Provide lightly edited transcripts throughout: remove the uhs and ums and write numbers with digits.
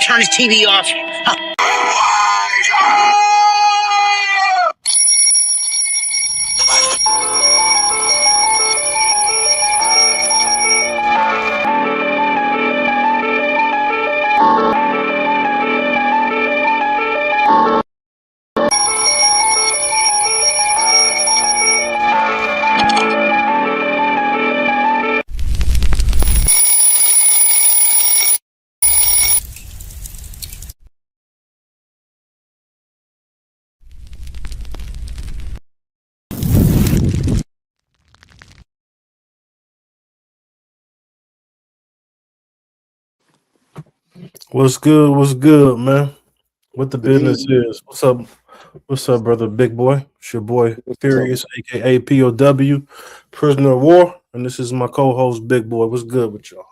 Turn his TV off. What's good? What's good, man? What the Good business evening. is? What's up? What's up, brother? Big boy. It's your boy What's up? Furious, aka POW, Prisoner of War, and this is my co-host, Big Boy. What's good with y'all?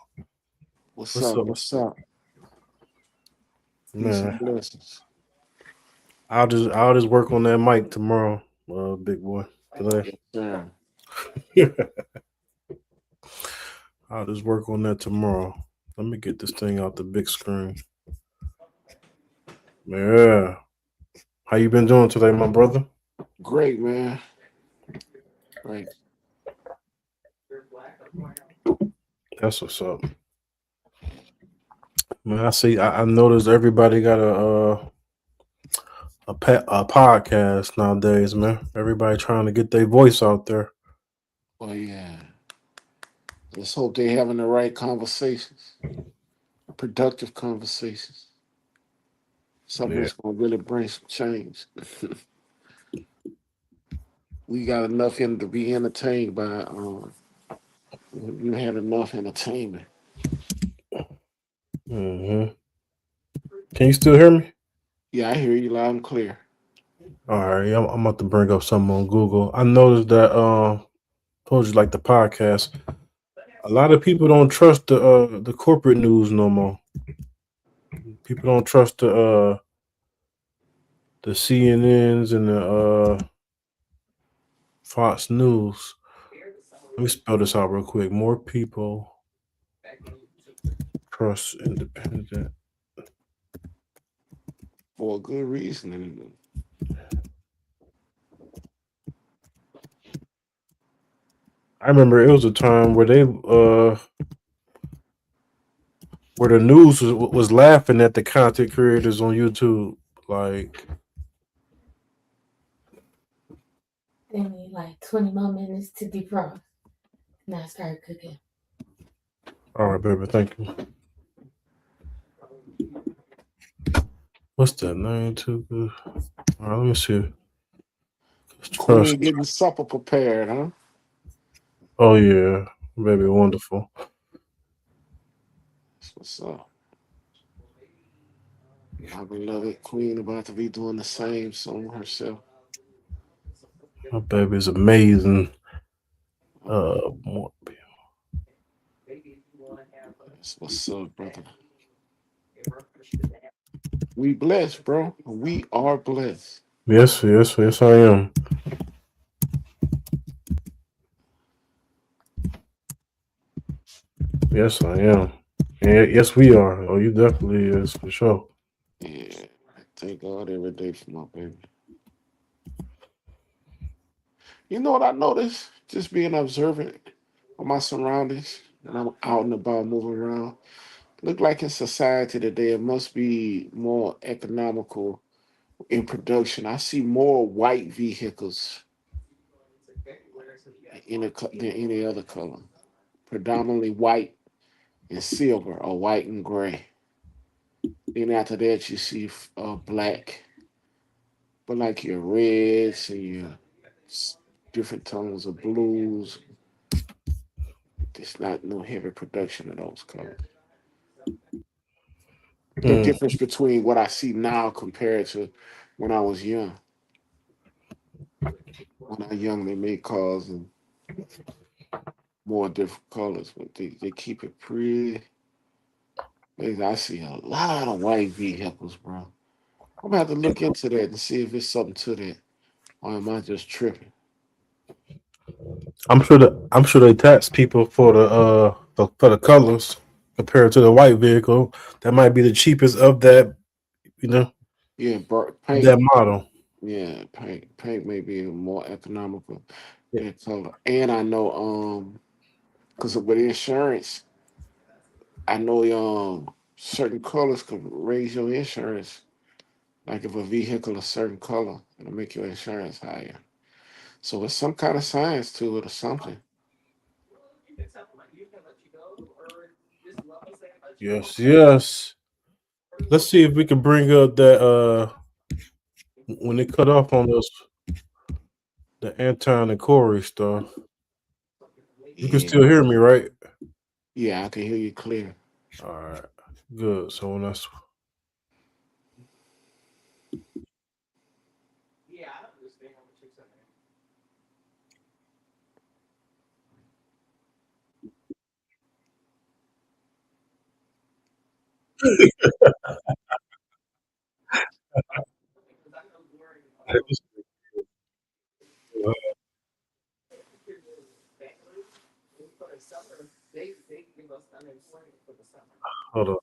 What's What's up? up? What's up? Peace Man, and blessings. I'll just work on that mic tomorrow, Big Boy. Today. Yes, sir. I'll just work on that tomorrow. Let me get this thing out the big screen. Yeah. How you been doing today, my brother? Great, man. Great. That's what's up. Man, I noticed everybody got a podcast nowadays, man. Everybody trying to get their voice out there. Well, yeah. Let's hope they're having the right conversations, productive conversations. Something Yeah. that's going to really bring some change. We got enough in to be entertained by. You had enough entertainment. Hmm. Can you still hear me? Yeah, I hear you loud and clear. All right, I'm about to bring up something on Google. I noticed that told you like the podcast. A lot of people don't trust the corporate news no more. People don't trust the CNNs and the Fox News. Let me spell this out real quick. More people trust independent. For a good reason. I remember it was a time where where the news was laughing at the content creators on YouTube. Like, They need like 20 more minutes to defrost. Now start cooking. all right, baby, thank you. What's that name too good? All right, let me see. Trust. Queen getting supper prepared, huh? Oh yeah, baby, wonderful. That's what's up. My beloved queen about to be doing the same song herself. My baby's amazing. More That's what's up, brother. We blessed, bro. We are blessed. yes, yes, yes, I am. Yes, I am. And yes, we are. Oh, you definitely is for sure. Yeah. Thank God every day for my baby. You know what I noticed? Just being observant of my surroundings and I'm out and about moving around. Look like in society today it must be more economical in production. I see more white vehicles than any other color. Predominantly white and silver or white and gray. Then after that, you see black, but like your reds and your different tones of blues. There's not no heavy production of those colors. The Mm. difference between what I see now compared to when I was young. When I was young, they made cars and more different colors, but they keep it pretty. I see a lot of white vehicles, bro. I'm gonna have to look into that and see if it's something to that, or am I just tripping? I'm sure they tax people for the colors compared to the white vehicle. That might be the cheapest of that, you know, Yeah, of paint. that model. Yeah, paint may be more economical than color. And I know, because with insurance, I know certain colors can raise your insurance. Like if a vehicle a certain color, it'll make your insurance higher. So it's some kind of science to it or something. Yes, yes. Let's see if we can bring up that when they cut off on us the Anton and Corey stuff. You can Yeah, still hear me, right? yeah, I can hear you clear. All right, good. So when that's hold on.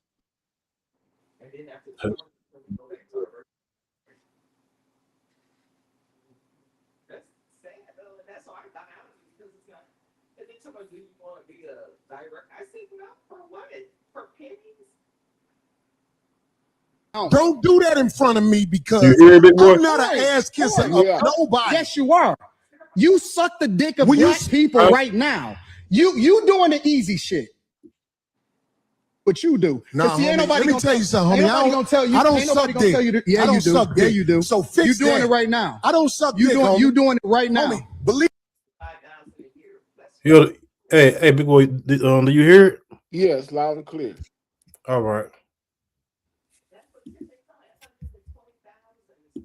Don't do that in front of me You because hear it, big boy? I'm not an ass kisser of Yeah. nobody. Yes, you are. You suck the dick of Will you black people Huh? right now. You doing the easy shit. What you do? Nah, 'Cause see, ain't homie, nobody let me gonna tell you something, ain't homie. nobody gonna tell you. I don't Ain't nobody suck gonna dick. tell you to, yeah, I don't you do. suck Yeah, dick. you do. So fix You doing that. it right now. I don't suck You dick, doing homie. you doing it right now. Homie, believe Yo, hey, big boy. Do you hear it? Yeah, it's loud and clear. All right.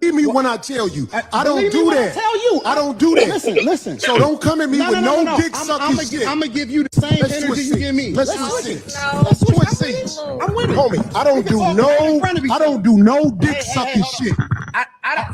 me when I tell you. I don't Believe me do when I that. tell you. I don't do that. Listen. So don't come at me with no dick sucking shit. I'm gonna give you the same Let's energy switch you give me. Let's Let's switch switch seats. it. Let's switch I'm with seats. it. I'm with it. Homie, I don't We can do talk right in front of each I other. don't do no dick Hey, sucking hold on. shit. I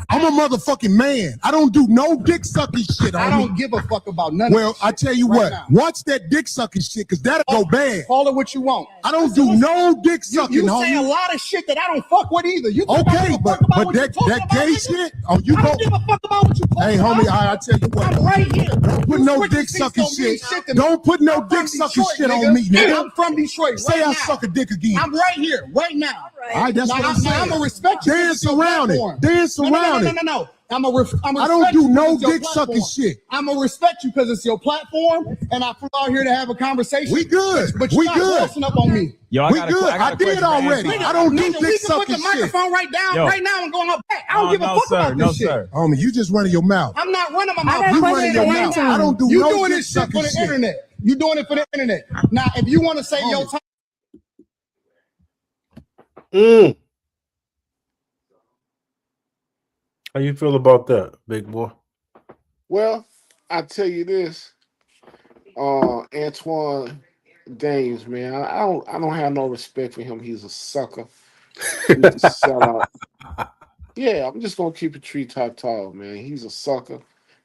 I'm a motherfucking man. I don't do no dick sucking shit, homie. I don't give a fuck about none of Well, that I shit tell you right what, now. watch that dick sucking shit, cause that'll go bad. Call it what you want. I don't do no dick You sucking, say a homie. lot of shit that I don't fuck with either. You think I Okay, give a but fuck about but what you that talking that about, gay nigga? shit, oh you I go. don't give a fuck about what you talking Hey, about. homie, I tell you what. I'm right here. Don't put You no switching dick seats sucking don't mean shit. shit to me. Don't put no I'm from dick sucking Detroit, shit on me, nigga. I'm from Detroit. Say right I now. suck a dick again. I'm right here, right now. All right, that's Now, what I'm saying. I'm gonna respect you. Dance around it. Dance around it. No. I'm gonna I don't do no dick sucking shit. I'm gonna respect you because it's your platform, and I flew out here to have a conversation. We good. But We you're not good. bossing up on me. Yo, We good. I did already. I don't do Nigga, dick we can put sucking the shit. microphone right now and go on back. I don't give a no, fuck sir. about No, this shit. sir. Homie, you just running your mouth. I'm not running my mouth. got a You question running your for mouth. Anton. I don't do You no doing dick this shit sucking for the shit. internet. You doing it for the internet. Now, if you want to say your time. Mm. How you feel about that, big boy? Well, I tell you this, Antoine Dames, man, I don't have no respect for him. He's a sucker. He's a sellout. Yeah, I'm just gonna keep it treetop tall, man. He's a sucker.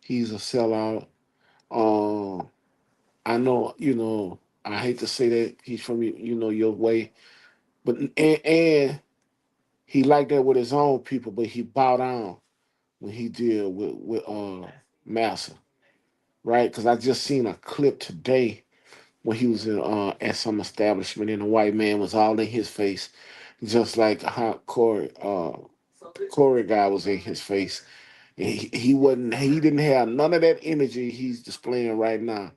He's a sellout. Um, I know, I hate to say that he's from your way, but and he liked that with his own people, but he bowed down when he did with Massa, right? Because I just seen a clip today when he was in at some establishment and the white man was all in his face, just like how Corey guy was in his face. And he didn't have none of that energy he's displaying right now.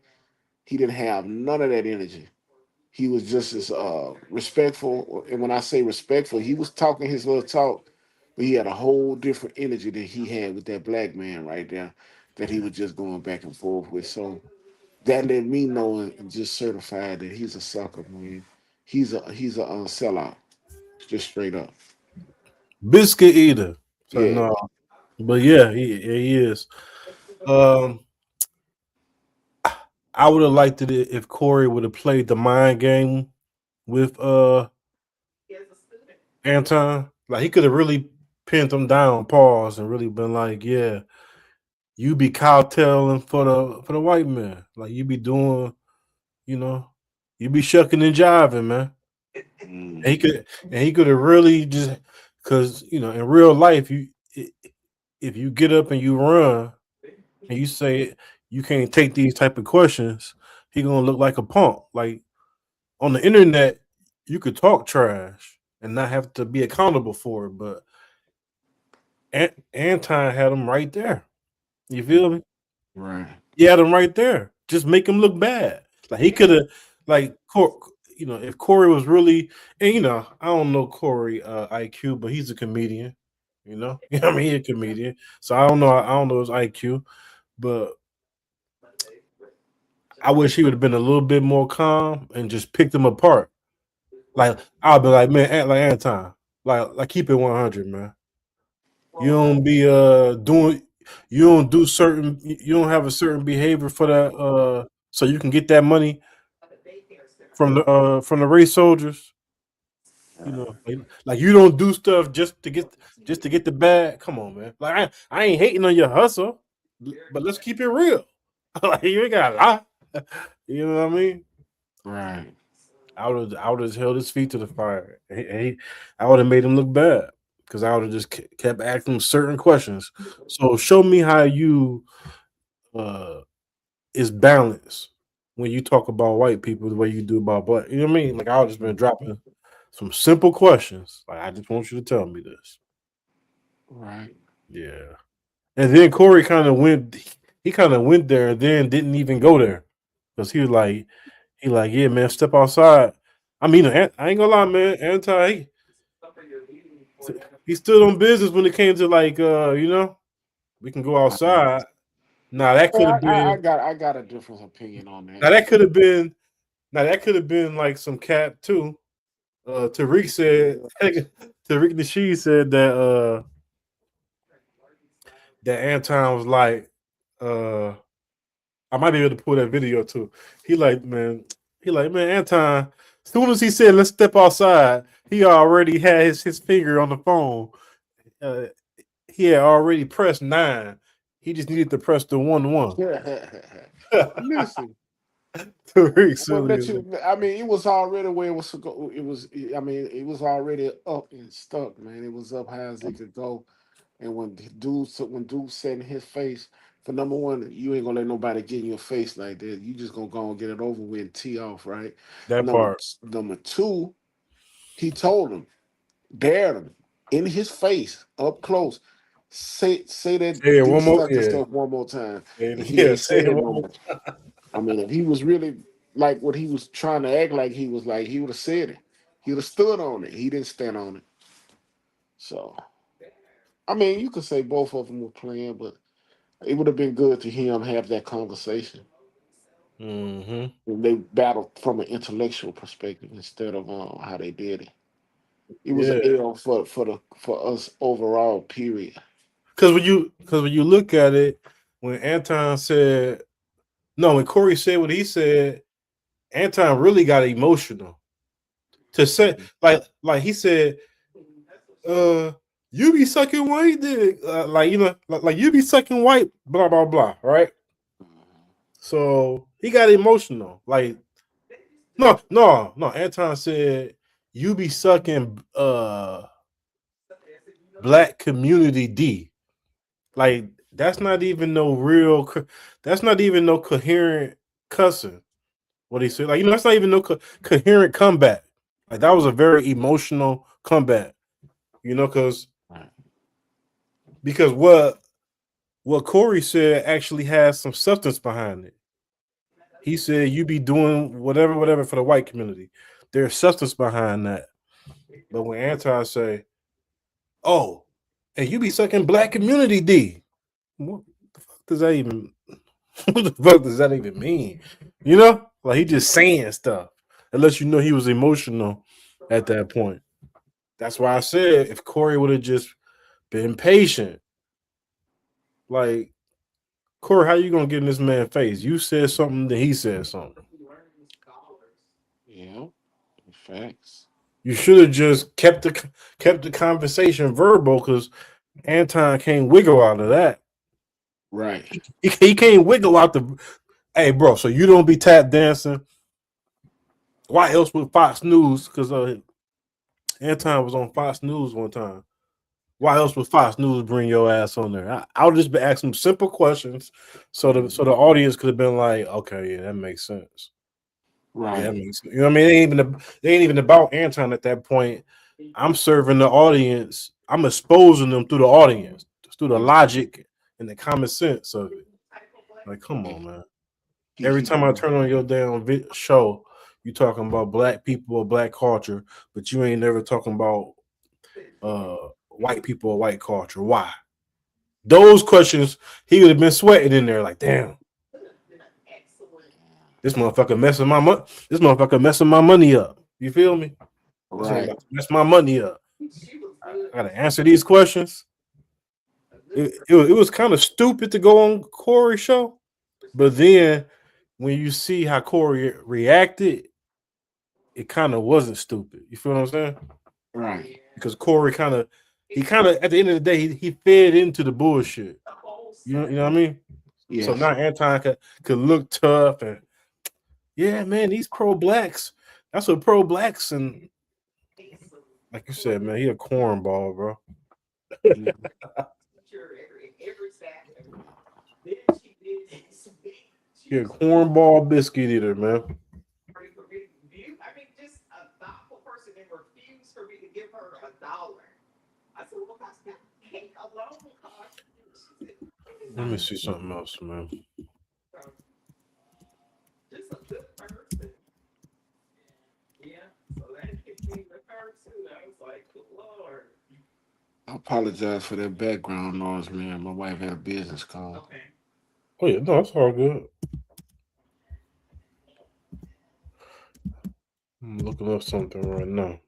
He didn't have none of that energy. he was just as respectful. And when I say respectful, he was talking his little talk, but he had a whole different energy than he had with that black man right there that he was just going back and forth with. So that let me know and just certified that he's a sucker, man. He's a sellout, just straight up. Biscuit eater. So Yeah. no, but yeah, he is. Um, I would have liked it if Corey would have played the mind game with Anton. Like he could have really pinned him down, pause, and really been like, "Yeah, you be cowtailing for the white man. Like you be doing, you know, you be shucking and jiving, man." And he Mhm. could have really just because in real life if you get up and you run and you say you can't take these type of questions, he gonna look like a punk. Like on the internet, you could talk trash and not have to be accountable for it. But Anton had him right there. You feel me? Right. He had him right there. Just make him look bad. Like he could have, like, if Corey was really, and I don't know Corey IQ, but he's a comedian. I mean, he's a comedian. So I don't know. I don't know his IQ, but I wish he would have been a little bit more calm and just picked them apart. Like I'll be like, man, like Anton, like keep it 100, man. You don't be doing, you don't do certain, you don't have a certain behavior for that so you can get that money from the race soldiers. Like you don't do stuff just to get the bag. Come on, man. Like I ain't hating on your hustle, but let's keep it real. Like you ain't got a lie. You know what I mean? Right. I would have held his feet to the fire. I would have made him look bad because I would have just kept asking him certain questions. So show me how you uh is balanced when you talk about white people the way you do about black. You know what I mean? Like I would just been dropping some simple questions. Like I just want you to tell me this. Right. Yeah. And then Corey kind of went. He kind of went there and then didn't even go there because he like, yeah, man, step outside. I mean, I ain't gonna lie, man. He stood on business when it came to like, we can go outside. Now that could Yeah, have been. I got a different opinion on Now that. that could have been. Now that could have been like some cap too. Tariq said. Tariq Nasheed said that Anton was like, I might be able to pull that video too. He like, man, Anton, as soon as he said, let's step outside, he already had his finger on the phone. Uh, he had already pressed 9. He just needed to press the 1-1. Listen, Tariq well, silly let as you. I mean, it was already where it was. It was. I mean, it was already up and stuck, man. It was up high as it could go. And when dude said in his face, for number one, you ain't gonna let nobody get in your face like that. You just gonna go and get it over with and tee off, right? that Number part. number two, he told him, dared him in his face, up close. Say that Say it dick one more. sucking Yeah, stuff one more time, and he yeah. ain't Say said it it one no more. more. I mean, if he was really like what he was trying to act like he was like, he would have said it. He would have stood on it. He didn't stand on it. So, I mean, you could say both of them were playing, but it would have been good to hear him have that conversation. Mm-hmm. And they battled from an intellectual perspective instead of how they did it. It was an Yeah, L for us overall. Period. because when you look at it, when Anton said no, when Corey said what he said, Anton really got emotional to say like he said, you be sucking white dick, like like you be sucking white, blah blah blah, right? So he got emotional. Like no. Anton said you be sucking black community D. Like that's not even no real. That's not even no coherent cussing. What he said, like that's not even no coherent comeback. Like that was a very emotional comeback. Because Right. what Corey said actually has some substance behind it. He said you be doing whatever for the white community. There's substance behind that. But when Anton say, "Oh, and you be sucking black community D," what the fuck does that even? What the fuck does that even mean? You know, like he just saying stuff. Unless you know he was emotional at that point. That's why I said if Corey would have just been patient, like Corey, how you gonna get in this man's face? You said something, then he said something. Yeah, facts. You should have just kept the conversation verbal because Anton can't wiggle out of that. Right. He can't wiggle out the. Hey, bro, so you don't be tap dancing. Why else would Fox News? Because Anton was on Fox News one time. Why else would Fox News bring your ass on there? I'll just be asking simple questions, so the audience could have been like, okay, yeah, that makes sense. Right. Yeah, that makes sense. You know what I mean? They ain't even about Anton at that point. I'm serving the audience. I'm exposing them through the audience, through the logic and the common sense of it. Like, come on, man. Every time I turn on your damn show, you talking about black people or black culture, but you ain't never talking about white people or white culture. Why? Those questions he would have been sweating in there, like, damn. This motherfucker messing my money. This motherfucker messing my money up. You feel me? This Right. about to mess my money up. I gotta answer these questions. It was kind of stupid to go on Corey's show, but then when you see how Corey reacted, it kind of wasn't stupid. You feel what I'm saying? Right. Because Corey at the end of the day, he fed into the bullshit. You know what I mean? Yes. So now Anton could look tough and yeah, man, these pro-blacks. That's what pro-blacks and like you said, man, he a cornball, bro. He a cornball biscuit eater, man. Let me see something else, man. I apologize for that background noise, man. My wife had a business call. Oh yeah, no, it's all good. I'm looking up something right now.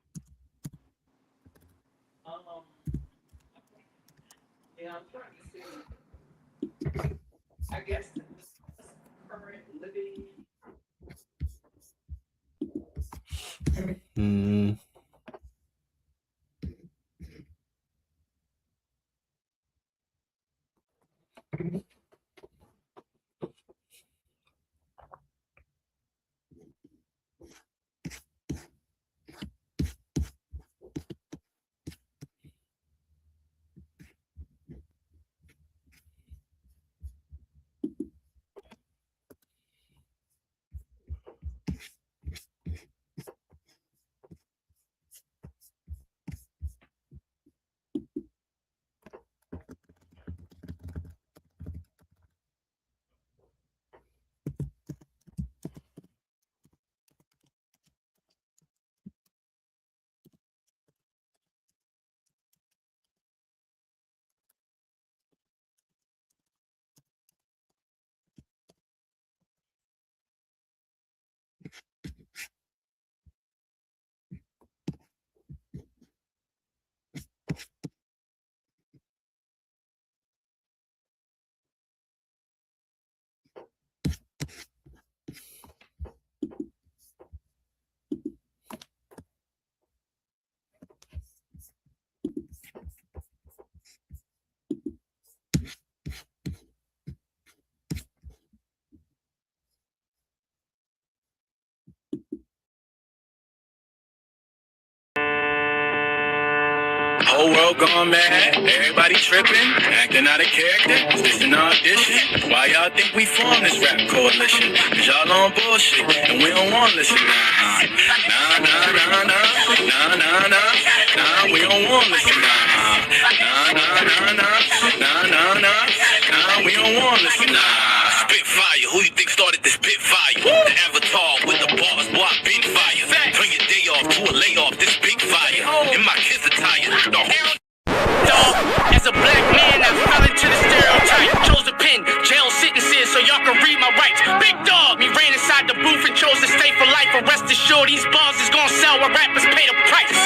Whole world gone mad, everybody tripping, acting out of character. Is this an audition? Why y'all think we formed this rap coalition? Cause y'all on bullshit, and we don't want to listen. Nah, we don't want to listen. Nah, we don't want to listen. spit fire. Who you think started this pit fire? The avatar with the bars, boy, I been fire. Turn your day off to a layoff, this big fire. In my kids attire, dog. As a black man, I fell into the stereotype. Chose the pen, jail sentences so y'all can read my rights. Big dog, me ran inside the booth and chose to stay for life. But rest assured, these bars is gonna sell where rappers pay the price.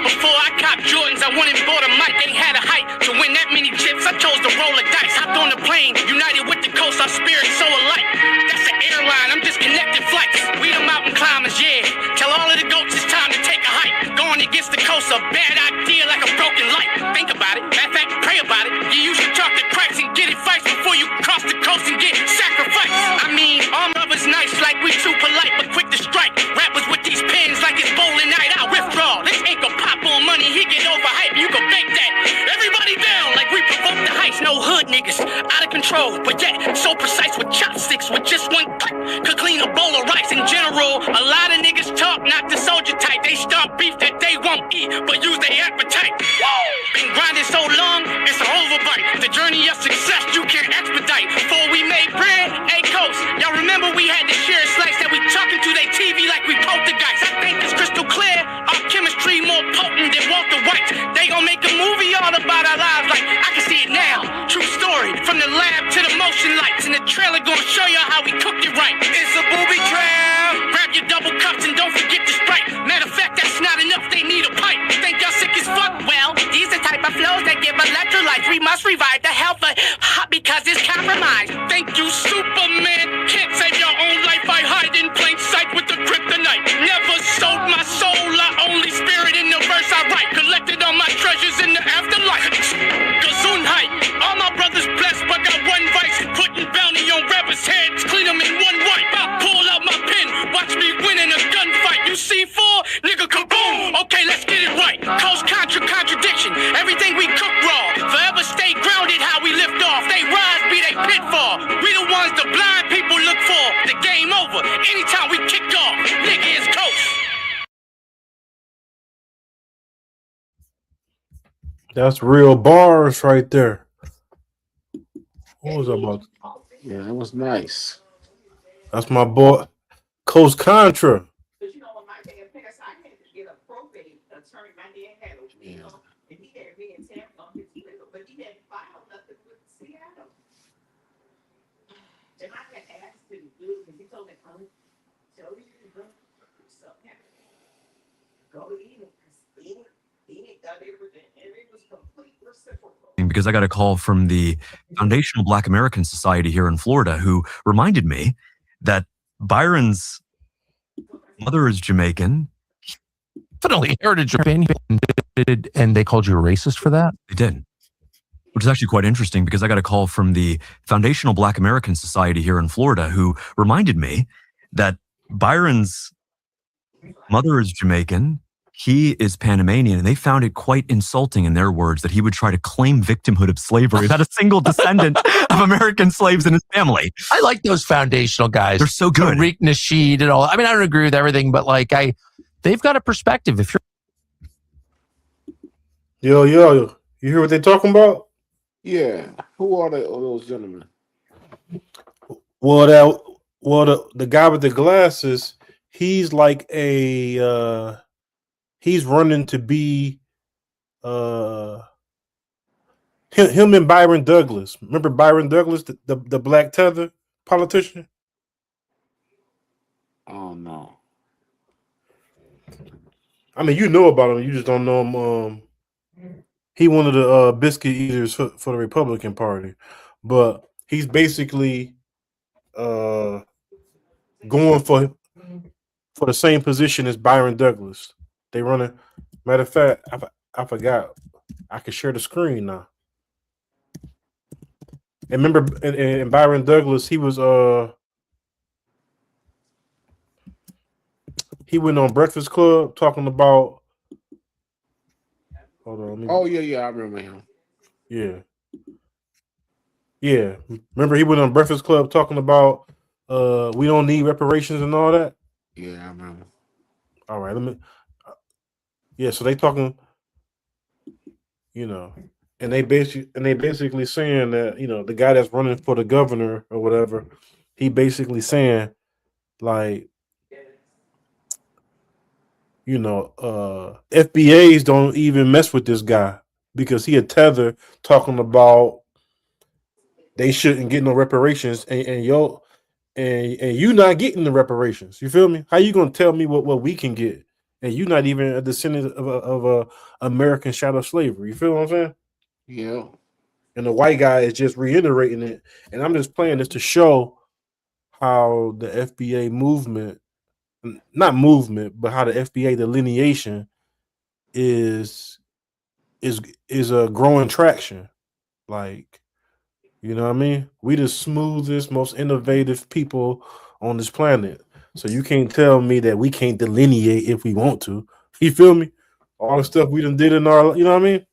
Before I copped Jordans, I went and bought a mic. They had a hype to win that many chips. I chose to roll the dice. Hopped on the plane, united with the coast. Our spirits so alike. That's an airline, I'm just connecting flights. We the mountain climbers, yeah. Tell all of the goats it's time to take a hike. Going against the coast, a bad idea like a broken light. Think about it, matter of fact, pray about it. You usually talk to Christ and get advice before you cross the coast and get sacrificed. I mean, all brothers nice like we too polite, but quick to strike. Rappers with these pens like it's bowling night. I withdraw. This ain't gonna pop on money, he get overhyped. You can fake that. Everybody down like we provoke the heist. No hood niggas, out of control, but yet so precise with chopsticks. With just one click, could clean a bowl of rice. In general, a lot of niggas talk, not the soldier type. They start beef that they won't eat, but use their appetite. Been grinding so long, it's an overbite. The journey of success you can't expedite. Before we made bread, hey coast, y'all remember we had to share a slice that we talking to they TV like we poltergeist. I think it's crystal clear, our chemistry more potent than Walter White. They gon' make a movie all about our lives like I can see it now. True story, from the lab to the motion lights. And the trailer gonna show y'all how we cooked it right. It's a booby trap. Grab your double cups and don't forget the Sprite. Matter of fact, that's not enough, they need a pipe. Think y'all sick as fuck? Well, these the type of flows that give electrolytes. We must revive the health of hot because it's compromised. Thank you, Superman. Can't save your own life. I hide in plain sight with the kryptonite. Never sold my soul. I only spirit in the verse I write. Collected all my treasures in the afterlife. Gesundheit. All my brothers blessed, but got one vice. Putting bounty on rappers' heads. Clean them in one wipe. I pull out my pen. Watch me win in a gunfight. You C4? Nigga, kaboom. Okay, let's get it right. Coast contradiction. Everything we cook raw. Forever stay grounded how we lift off. They rise, be they pitfall. We the ones the blind people look for. The game over. Anytime we kick off. Nigga, it's coast. That's real bars right there. What was that about? Yeah, that was nice. That's my boy, Coast Contra. Because I got a call from the Foundational Black American Society here in Florida who reminded me that Byron's mother is Jamaican. Definitely heritage opinion. And they called you a racist for that? They did. Which is actually quite interesting because I got a call from the Foundational Black American Society here in Florida who reminded me that Byron's mother is Jamaican. He is Panamanian, and they found it quite insulting in their words that he would try to claim victimhood of slavery without a single descendant of American slaves in his family. I like those foundational guys. They're so good. Tariq Nasheed and all. I mean, I don't agree with everything, but like they've got a perspective. If you're you hear what they're talking about? Yeah. Who are those gentlemen? Well, the guy with the glasses, he's like a he's running to be him and Byron Douglas. Remember Byron Douglas, the Black Tether politician? Oh no. I mean, you know about him, you just don't know him. He one of the biscuit eaters for the Republican Party, but he's basically going for the same position as Byron Douglas. They running. Matter of fact, I forgot. I can share the screen now. And remember, in Byron Douglas, he was he went on Breakfast Club talking about. Hold on. Oh yeah, I remember him. Yeah. Remember, he went on Breakfast Club talking about we don't need reparations and all that. Yeah, I remember. All right, let me. Yeah, so they talking. You know, and they basically saying that the guy that's running for the governor or whatever, he basically saying like FBAs don't even mess with this guy because he a tether talking about they shouldn't get no reparations and you not getting the reparations. You feel me? How you gonna tell me what we can get and you not even a descendant of a American shadow slavery? You feel what I'm saying? Yeah. And the white guy is just reiterating it, and I'm just playing this to show how the FBA movement, not movement, but how the FBA delineation is a growing traction. Like, you know what I mean? We the smoothest, most innovative people on this planet. So you can't tell me that we can't delineate if we want to. You feel me? All the stuff we done did in our, you know what I mean?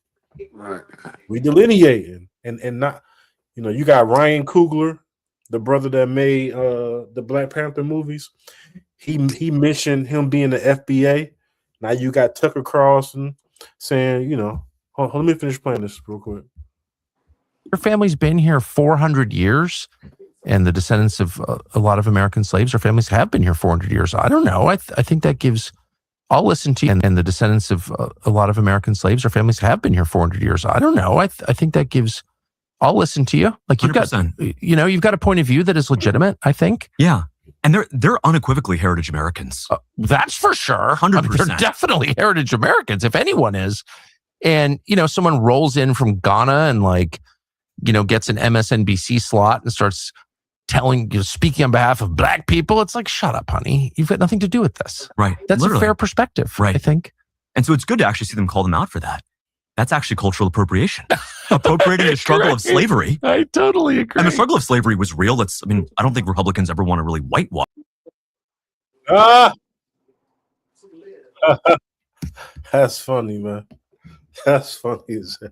Right. We delineating and not, you got Ryan Coogler, the brother that made the Black Panther movies. He mentioned him being the FBA. Now you got Tucker Carlson saying, let me finish playing this real quick. Your family's been here 400 years, and the descendants of a lot of American slaves, our families have been here 400 years. I don't know. I think that gives. I'll listen to you. And the descendants of a lot of American slaves, our families have been here 400 years. I don't know. I think that gives. I'll listen to you. Like you've 100%. got, you've got a point of view that is legitimate. I think. Yeah. And they're unequivocally heritage Americans. That's for sure. 100%. They're definitely heritage Americans, if anyone is. And, someone rolls in from Ghana and gets an MSNBC slot and starts speaking on behalf of Black people. It's like, shut up, honey. You've got nothing to do with this. Right. That's Literally. a fair perspective, right. I think. And so it's good to actually see them call them out for that. That's actually cultural appropriation. Appropriating the struggle of slavery. I totally agree. And the struggle of slavery was real. I don't think Republicans ever want to really whitewash. That's funny, man. That's funny as hell.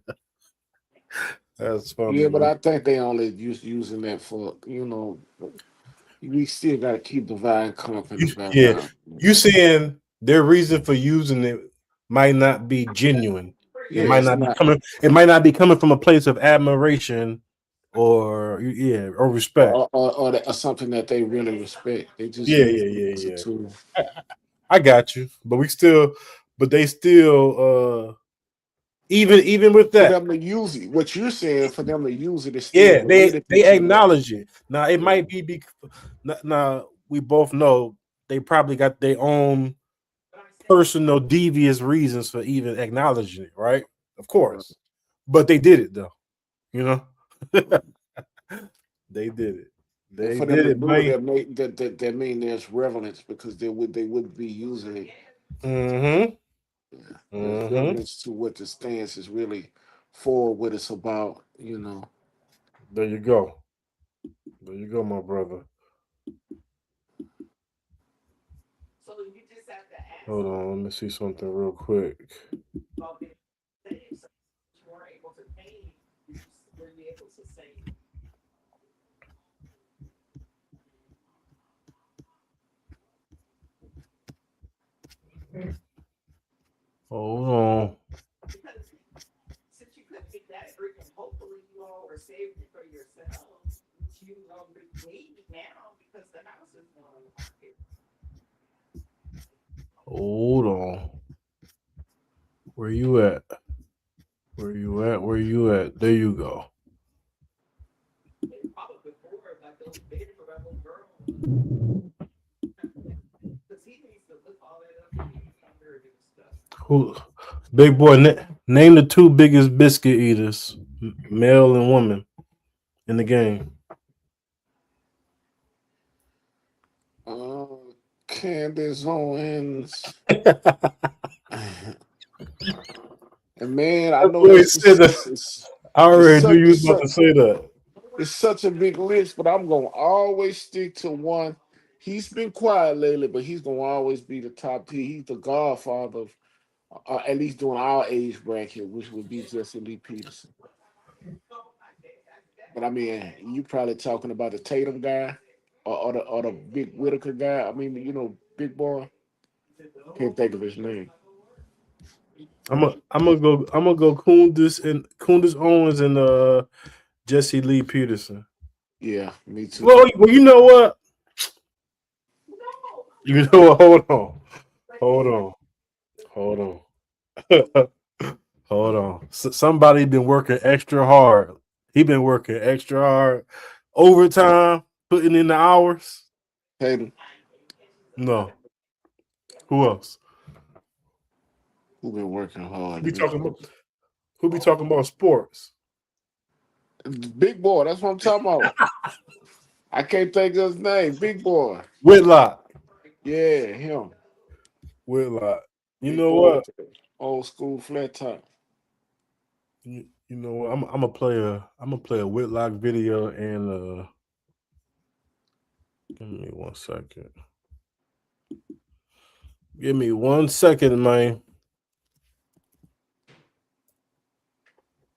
That's funny. Yeah, but man. I think they only using that for, we still got to keep the vibe coming from the background. Yeah, you saying their reason for using it might not be genuine. Yeah, it might not be coming. It might not be coming from a place of admiration or respect or something that they really respect. They just yeah. I got you, but they still even with that, for them to use it. What you're saying for them to use it is still they acknowledge it. Now it might be now we both know they probably got their own personal devious reasons for even acknowledging it, right? Of course, but they did it though. They did it. They for did them it. That mean there's relevance because they would be using it. Mm-hmm. There's relevance to what the stance is really for, what it's about. There you go. There you go, my brother. Hold on, let me see something real quick. Hold on. Hold on. Where you at? Where you at? Where you at? There you go. Who? Big boy, name the two biggest biscuit eaters, male and woman, in the game. Candace Owens. And man, I know I already knew you was about to say that. It's such a big list, but I'm gonna always stick to one. He's been quiet lately, but he's gonna always be the top tier. He's the godfather of, at least during our age bracket, which would be Jesse Lee Peterson. But I mean, you probably talking about the Tatum guy or the Big Whitaker guy. I mean, Big Boy. Can't think of his name. I'm gonna go Kundis Owens and Jesse Lee Peterson. Yeah, me too. Well, you know what? You know what? Hold on. Hold on. Somebody been working extra hard. He been working extra hard, overtime, putting in the hours. Tatum, No. Who else? who been working Who hard? be talking about? Who be talking about sports? Big boy. That's what I'm talking about. I can't think of his name. Big boy. Whitlock. Yeah, him. Whitlock. You Big know boy what? with the old school flat top. You know what? I'm gonna play a Whitlock video and give me 1 second. Give me 1 second, man.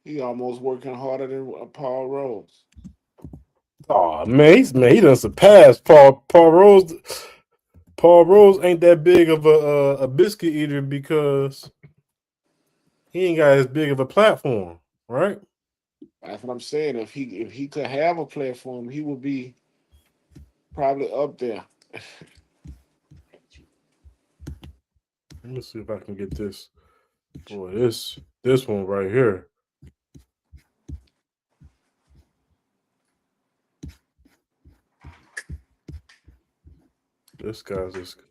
He almost working harder than Paul Rose. Oh man, he done surpassed Paul Rose. Paul Rose ain't that big of a biscuit eater because he ain't got as big of a platform, right? That's what I'm saying. If he could have a platform, he would be probably up there. Let me see if I can get this. Boy, this one right here. This guy's just.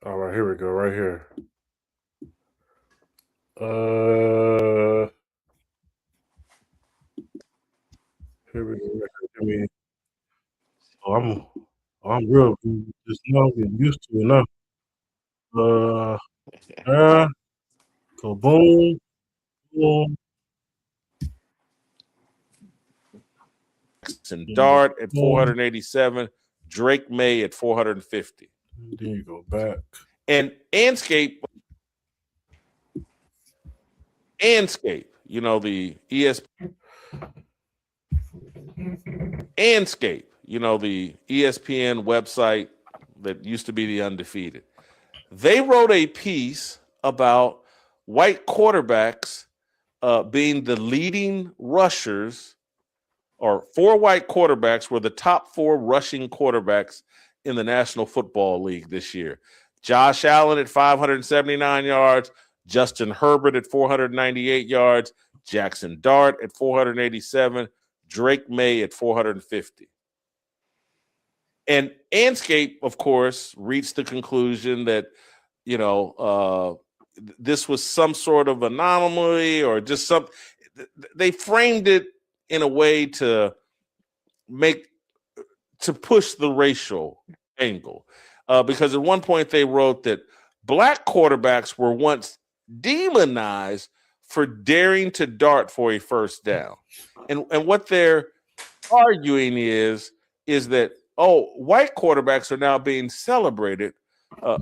All right, here we go. Right here. Here we go. I mean, I'm real. Just getting used to it now. Go boom, boom. Jackson Dart at 487, Drake May at 450. Then you go back. And Anscape, you know, the ESPN website that used to be the Undefeated. They wrote a piece about white quarterbacks being the leading rushers, or 4 white quarterbacks were the top 4 rushing quarterbacks in the National Football League this year. Josh Allen at 579 yards, Justin Herbert at 498 yards, Jackson Dart at 487, Drake May at 450. And Anscape, of course, reached the conclusion that, you know, this was some sort of anomaly or just some. They framed it in a way to push the racial angle, because at one point they wrote that black quarterbacks were once demonized for daring to dart for a first down, and what they're arguing is that white quarterbacks are now being celebrated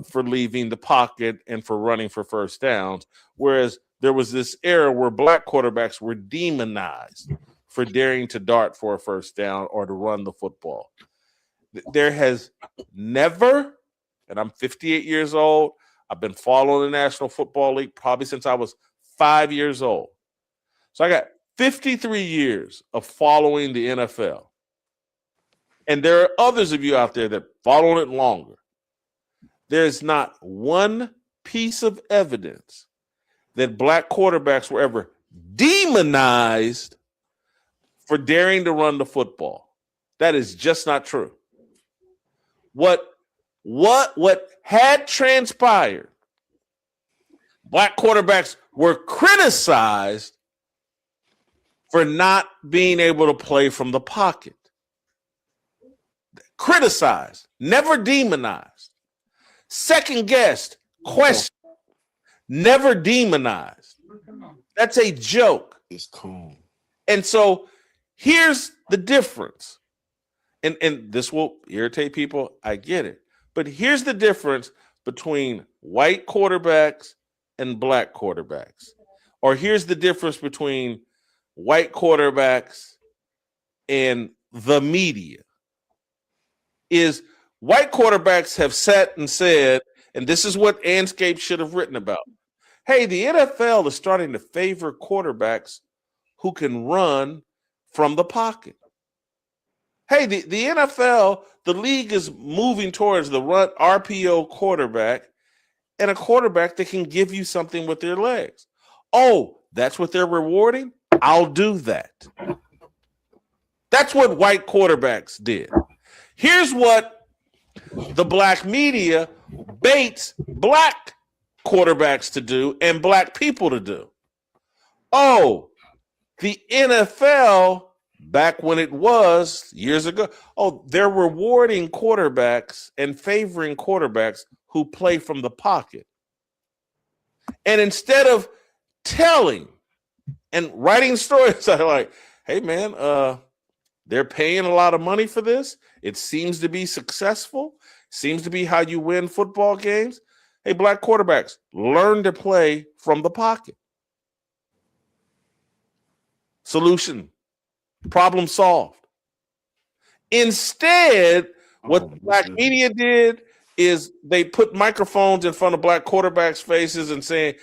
for leaving the pocket and for running for first downs, whereas there was this era where black quarterbacks were demonized for daring to dart for a first down or to run the football. There has never, and I'm 58 years old, I've been following the National Football League probably since I was 5 years old. So I got 53 years of following the NFL. And there are others of you out there that follow it longer. There's not one piece of evidence that black quarterbacks were ever demonized for daring to run the football. That is just not true. What had transpired, black quarterbacks were criticized for not being able to play from the pocket. Criticized, never demonized. Second guessed, questioned, never demonized. That's a joke. It's cool. And so here's the difference. And this will irritate people. I get it. But here's the difference between white quarterbacks and black quarterbacks. Or here's the difference between white quarterbacks and the media. Is white quarterbacks have sat and said, and this is what Anscape should have written about. Hey, the NFL is starting to favor quarterbacks who can run from the pocket. Hey, the NFL, the league is moving towards the run RPO quarterback and a quarterback that can give you something with their legs. Oh, that's what they're rewarding? I'll do that. That's what white quarterbacks did. Here's what the black media baits black quarterbacks to do and black people to do. Oh, the NFL, back when it was years ago, they're rewarding quarterbacks and favoring quarterbacks who play from the pocket. And instead of telling and writing stories, I'm like, hey, man, they're paying a lot of money for this. It seems to be successful. Seems to be how you win football games. Hey, black quarterbacks, learn to play from the pocket. Solution. Problem solved. Instead, what the black media did is they put microphones in front of black quarterbacks' faces and say,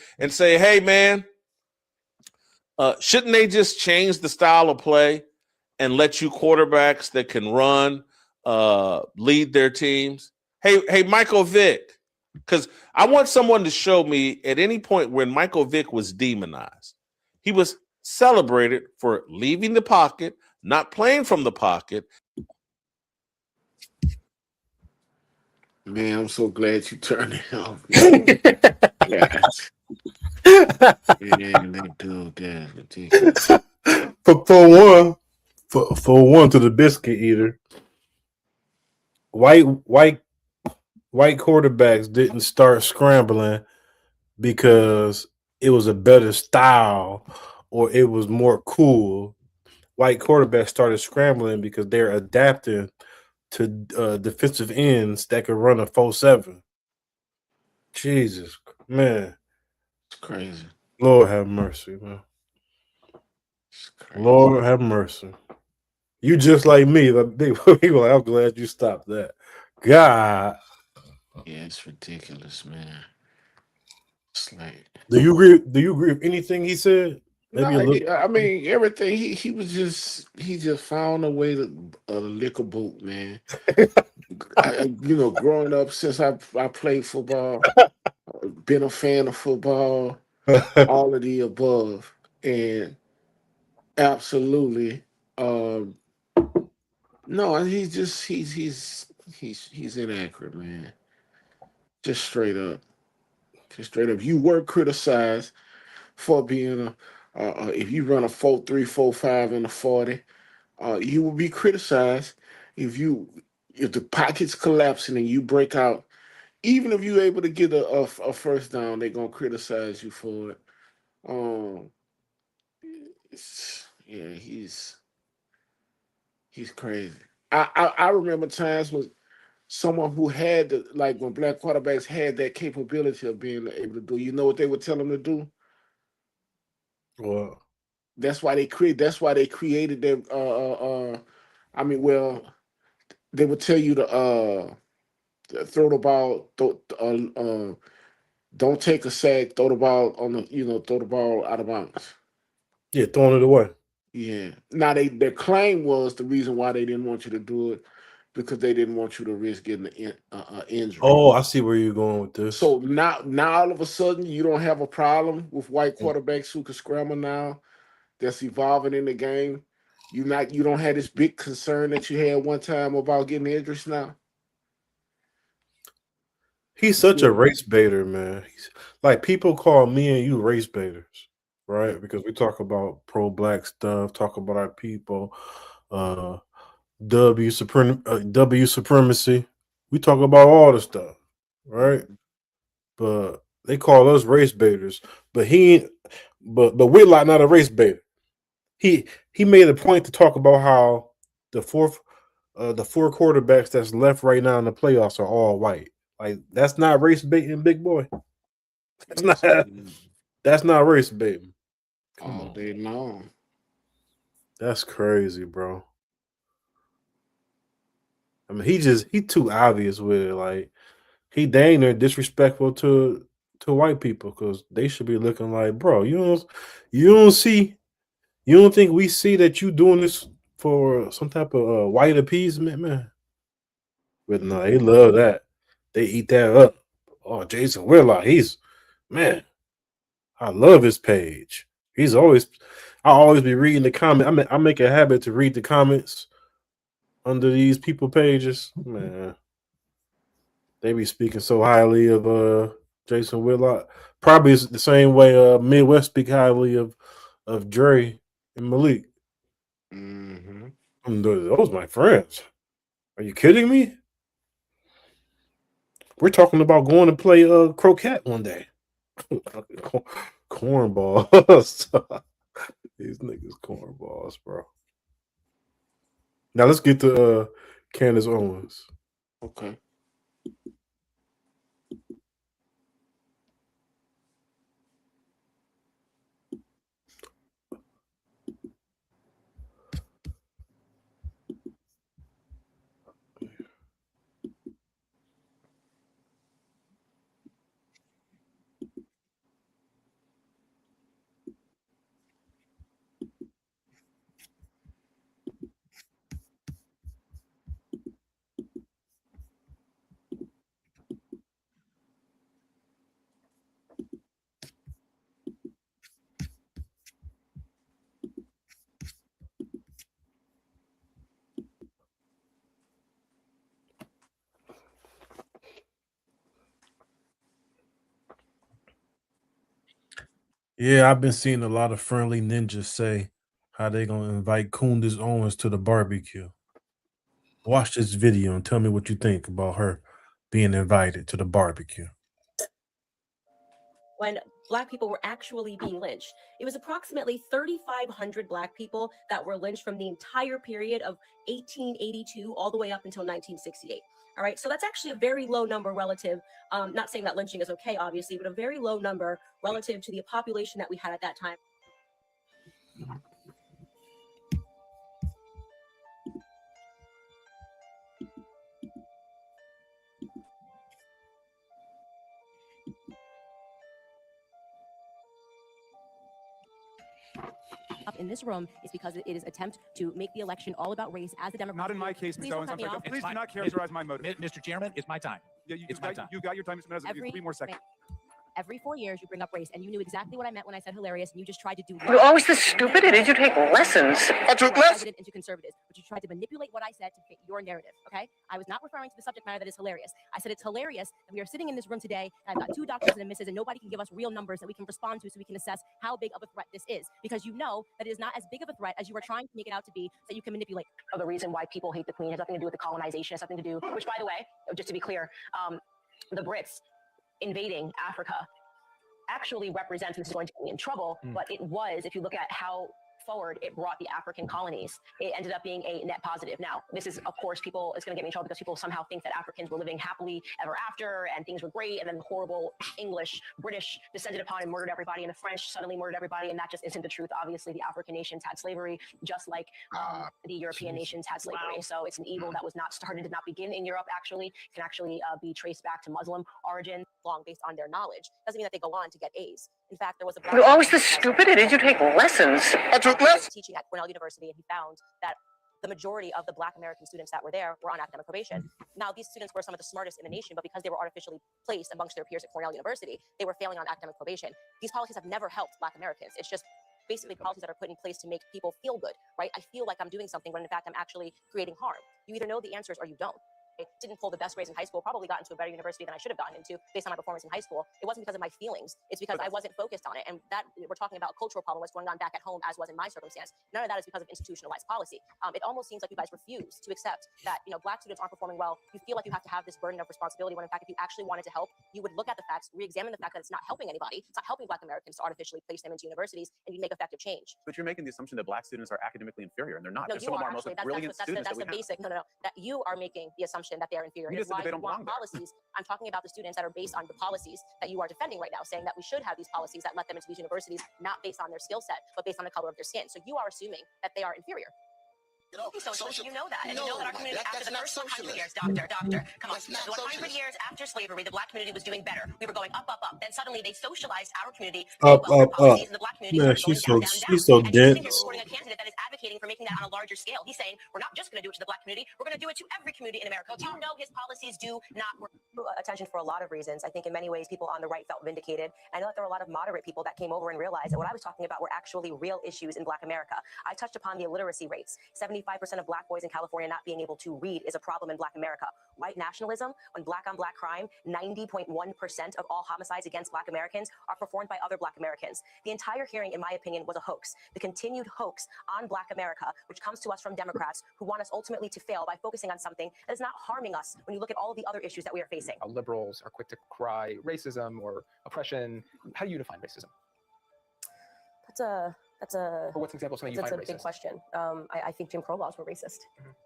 hey, man, shouldn't they just change the style of play and let you quarterbacks that can run lead their teams? Hey, Michael Vick, because I want someone to show me at any point when Michael Vick was demonized. He was celebrated for leaving the pocket, not playing from the pocket. Man, I'm so glad you turned it off. Yeah. Man, they do that. Ridiculous. For one to the biscuit eater, white quarterbacks didn't start scrambling because it was a better style or it was more cool. White quarterbacks started scrambling because they're adapting to defensive ends that can run a 4.7. Jesus, man. It's crazy. Lord have mercy, man. Lord have mercy. You just like me. People, I'm glad you stopped that. God. Yeah, it's ridiculous, man. It's like, Do you agree with anything he said? Maybe a little. I mean, everything he just found a way to lick a boot, man. Growing up since I played football, been a fan of football, all of the above, and absolutely, no, he's inaccurate, man. Just straight up. You were criticized for being if you run a 4.3, 4.5 in the 40, you will be criticized if the pocket's collapsing and you break out. Even if you're able to get a first down, they're gonna criticize you for it. He's crazy. I remember times when someone who had when black quarterbacks had that capability of being able to do. You know what they would tell them to do? Well, that's why they created them. They would tell you to throw the ball. Don't take a sack. Throw the ball throw the ball out of bounds. Yeah, throwing it away. Yeah. Now their claim was the reason why they didn't want you to do it because they didn't want you to risk getting an injury. Oh, I see where you're going with this. So now all of a sudden you don't have a problem with white quarterbacks who can scramble now. That's evolving in the game. You don't have this big concern that you had one time about getting injuries now. He's such a race baiter, man. Like people call me and you race baiters, right? Because we talk about pro-black stuff, talk about our people, W supremacy. We talk about all the stuff, right? But they call us race baiters. But Whitlock not a race baiter. He made a point to talk about how the four quarterbacks that's left right now in the playoffs are all white. Like that's not race baiting, big boy. That's not race baiting. Come on, day long. That's crazy, bro. I mean, he too obvious with it. Like he dang near disrespectful to white people because they should be looking like, bro, you don't see, you don't think we see that you doing this for some type of white appeasement, man? But no, they love that. They eat that up. Oh, Jason Whitlock, man. I love his page. I always be reading the comment. I make a habit to read the comments under these people pages. Man, they be speaking so highly of Jason Whitlock. Probably it's the same way Midwest speak highly of Dre and Malik. Those my friends. Are you kidding me? We're talking about going to play croquet one day. Cornballs. These niggas cornballs, bro. Now let's get to Candace Owens. Okay. Yeah, I've been seeing a lot of friendly ninjas say how they gonna invite Candace Owens to the barbecue. Watch this video and tell me what you think about her being invited to the barbecue. When Black people were actually being lynched. It was approximately 3,500 Black people that were lynched from the entire period of 1882 all the way up until 1968. All right, so that's actually a very low number relative, not saying that lynching is okay, obviously, but a very low number relative to the population that we had at that time. Up in this room is because it is attempt to make the election all about race as the Democrats. Not in my case, Ms. Owens. Please do not characterize my motive. Mr. Chairman, it's my time. Yeah, you got your time, Mr. Menezes. 3 more seconds. Every 4 years, you bring up race, and you knew exactly what I meant when I said hilarious, and you just tried to do. You're always this stupid. Did you take lessons? I took lessons. Into conservatives, but you tried to manipulate what I said to fit your narrative. Okay, I was not referring to the subject matter that is hilarious. I said it's hilarious that we are sitting in this room today, and I've got 2 doctors and a missus, and nobody can give us real numbers that we can respond to, so we can assess how big of a threat this is. Because you know that it is not as big of a threat as you are trying to make it out to be, that you can manipulate. Oh, the reason why people hate the Queen has nothing to do with the colonization. Has something to do, which, by the way, just to be clear, the Brits invading Africa actually represents, this is going to be in trouble, but it was, if you look at how forward it brought the African colonies, it ended up being a net positive. Now, this is, of course, it's going to get me in trouble because people somehow think that Africans were living happily ever after and things were great, and then the horrible English, British descended upon and murdered everybody, and the French suddenly murdered everybody, and that just isn't the truth. Obviously, the African nations had slavery, just like the European nations had slavery. So it's an evil that was not started, did not begin in Europe, actually. It can actually be traced back to Muslim origin. Long based on their knowledge. Doesn't mean that they go on to get A's. In fact, there was a You're always this stupid. Did you take lessons? I took lessons. Teaching at Cornell University, and he found that the majority of the Black American students that were there were on academic probation. Now, these students were some of the smartest in the nation, but because they were artificially placed amongst their peers at Cornell University, they were failing on academic probation. These policies have never helped Black Americans. It's just basically policies that are put in place to make people feel good, right? I feel like I'm doing something, when in fact I'm actually creating harm. You either know the answers or you don't. I didn't pull the best grades in high school, probably got into a better university than I should have gotten into based on my performance in high school. It wasn't because of my feelings. It's because I wasn't focused on it. And that we're talking about a cultural problem, what's going on back at home, as was in my circumstance. None of that is because of institutionalized policy. It almost seems like you guys refuse to accept that, Black students aren't performing well. You feel like you have to have this burden of responsibility, when in fact, if you actually wanted to help, you would look at the facts, re-examine the fact that it's not helping anybody. It's not helping Black Americans to artificially place them into universities, and you make effective change. But you're making the assumption that Black students are academically inferior, and they're not. No, They're you some are of our most actually. brilliant students That's the basic. No. That you are making the assumption that they're inferior. You just said they don't belong there. Policies. I'm talking about the students that are based on the policies that you are defending right now, saying that we should have these policies that let them into these universities, not based on their skill set, but based on the color of their skin. So you are assuming that they are inferior. Socialist, you know that. And you know that our community, after the first 100 years, doctor, come on. The 100 years after slavery, the black community was doing better. We were going up. Then suddenly they socialized our community, Up. policies, and the black community Man, started going she's so And he's sitting here dense. supporting a candidate that is advocating for making that on a larger scale. He's saying, we're not just going to do it to the black community, we're going to do it to every community in America. Do you know his policies do not work? Attention for a lot of reasons. I think in many ways, people on the right felt vindicated. I know that there were a lot of moderate people that came over and realized that what I was talking about were actually real issues in black America. I touched upon the illiteracy rates. 75% of black boys in California not being able to read is a problem in black America. White nationalism, when black on black crime, 90.1% of all homicides against black Americans are performed by other black Americans. The entire hearing, in my opinion, was a hoax. The continued hoax on black America, which comes to us from Democrats who want us ultimately to fail by focusing on something that is not harming us when you look at all of the other issues that we are facing. Liberals are quick to cry racism or oppression. How do you define racism? That's a. Or what's an example of something you That's find a big racist? question. I think Jim Crow laws were racist.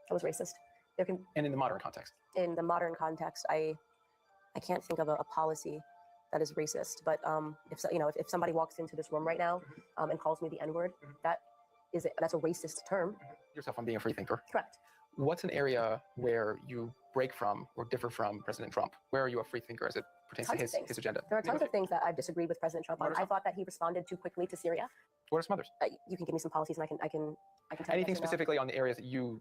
That was racist. And in the modern context? In the modern context, I can't think of a policy that is racist. But if somebody walks into this room right now and calls me the N-word, that's a racist term. Yourself on being a free thinker. Correct. What's an area where you break from or differ from President Trump? Where are you a free thinker as it pertains to his agenda? There are tons of things that I've disagreed with President Trump on. I thought that he responded too quickly to Syria. What are some others? You can give me some policies and I can tell you Anything yes or no. specifically on the areas that you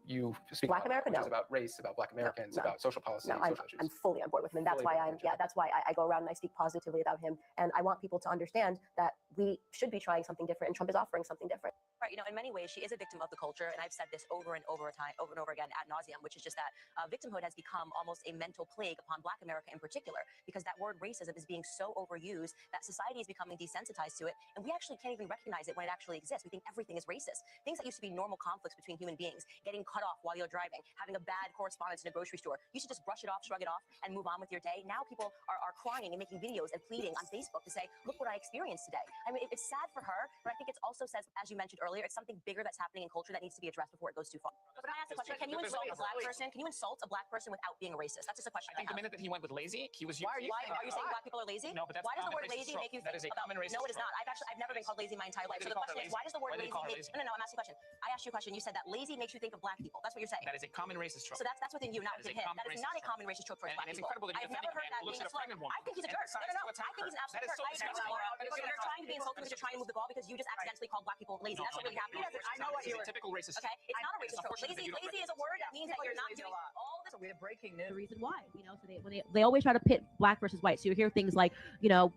speak Black about, America, which no. is about race, about black Americans, no. about social policy, No, social issues? I'm fully on board with him, and that's why I go around and I speak positively about him. And I want people to understand that we should be trying something different, and Trump is offering something different. Right, in many ways, she is a victim of the culture, and I've said this over and over again ad nauseum, which is just that victimhood has become almost a mental plague upon Black America in particular, because that word racism is being so overused that society is becoming desensitized to it, and we actually can't even recognize it when it actually exists. We think everything is racist. Things that used to be normal conflicts between human beings, getting cut off while you're driving, having a bad correspondence in a grocery store, you should just brush it off, shrug it off, and move on with your day. Now people are crying and making videos and pleading on Facebook to say, look what I experienced today. I mean, it's sad for her, but I think it also says, as you mentioned earlier, it's something bigger that's happening in culture that needs to be addressed before it goes too far. But I ask a question, can you insult a black person? Can you insult a black person without being a racist? That's just a question. I think the minute that he went with lazy, he was. Why are you saying black people are lazy? No, but that's why does the word common lazy racist make you trope. think That is a about? common racist No, it is not. trope. I've never been called lazy my entire life. So the question is, why does the word lazy make? No, I'm asking a question. I asked you a question. You said that lazy makes you think of black people. That's what you're saying. That is a common racist trope. So that's within you, not That is within a him. common That is racist not a trope. common racist trope for And black it's people. incredible that I've you're never heard defending a man that who looks being at a pregnant woman. I think he's a and jerk. decides No. to attack I think he's an her. absolute That is jerk. so I agree with disgusting. Laura. That is so You're trying to be disgusting. insulting because you're trying to move the ball because you just accidentally called black people lazy. That's what really happened. I know what you're. Typical racist. Okay, it's not a racist trope. Lazy is a word that means that you're not doing all this. We're breaking news. The reason why, so they always try to pit black versus white. So you hear things like,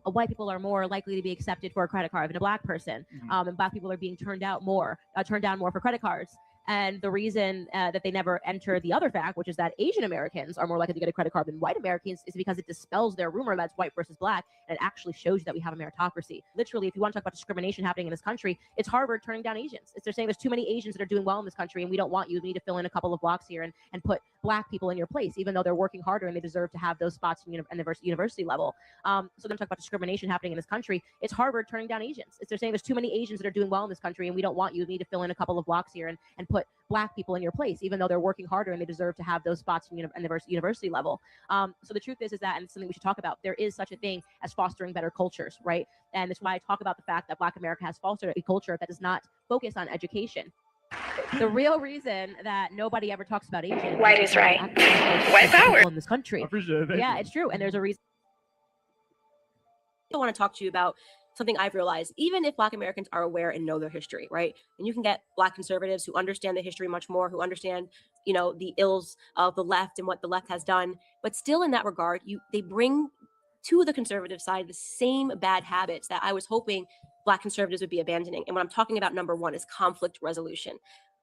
white people are more likely to be accepted for a credit card than a black person, and black people are being turned down more for credit cards. And the reason that they never enter the other fact, which is that Asian Americans are more likely to get a credit card than white Americans, is because it dispels their rumor that it's white versus black, and it actually shows you that we have a meritocracy. Literally, if you want to talk about discrimination happening in this country, it's Harvard turning down Asians. They're saying there's too many Asians that are doing well in this country, and we don't want you. We need to fill in a couple of blocks here and put black people in your place, even though they're working harder and they deserve to have those spots in university level. So them talk about discrimination happening in this country, it's Harvard turning down Asians. They're saying there's too many Asians that are doing well in this country, and we don't want you. We need to fill in a couple of blocks here and put black people in your place, even though they're working harder and they deserve to have those spots in university level. So the truth is that, and it's something we should talk about, there is such a thing as fostering better cultures, right? And that's why I talk about the fact that Black America has fostered a culture that does not focus on education. The real reason that nobody ever talks about Asian White is right. White power in this country. Yeah, it's true, and there's a reason. I want to talk to you about something I've realized. Even if Black Americans are aware and know their history, right? And you can get Black conservatives who understand the history much more, who understand, the ills of the left and what the left has done. But still, in that regard, they bring to the conservative side the same bad habits that I was hoping Black conservatives would be abandoning. And what I'm talking about, number one, is conflict resolution.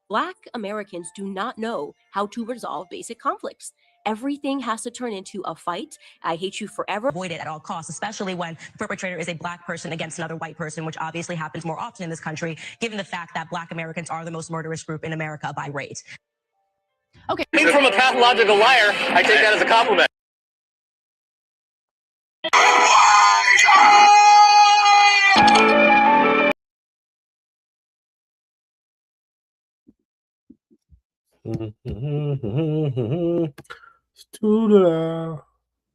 Black Americans do not know how to resolve basic conflicts. Everything has to turn into a fight. I hate you forever. Avoid it at all costs, especially when the perpetrator is a black person against another white person, which obviously happens more often in this country, given the fact that Black Americans are the most murderous group in America by rate. Okay. From a pathological liar, I take that as a compliment.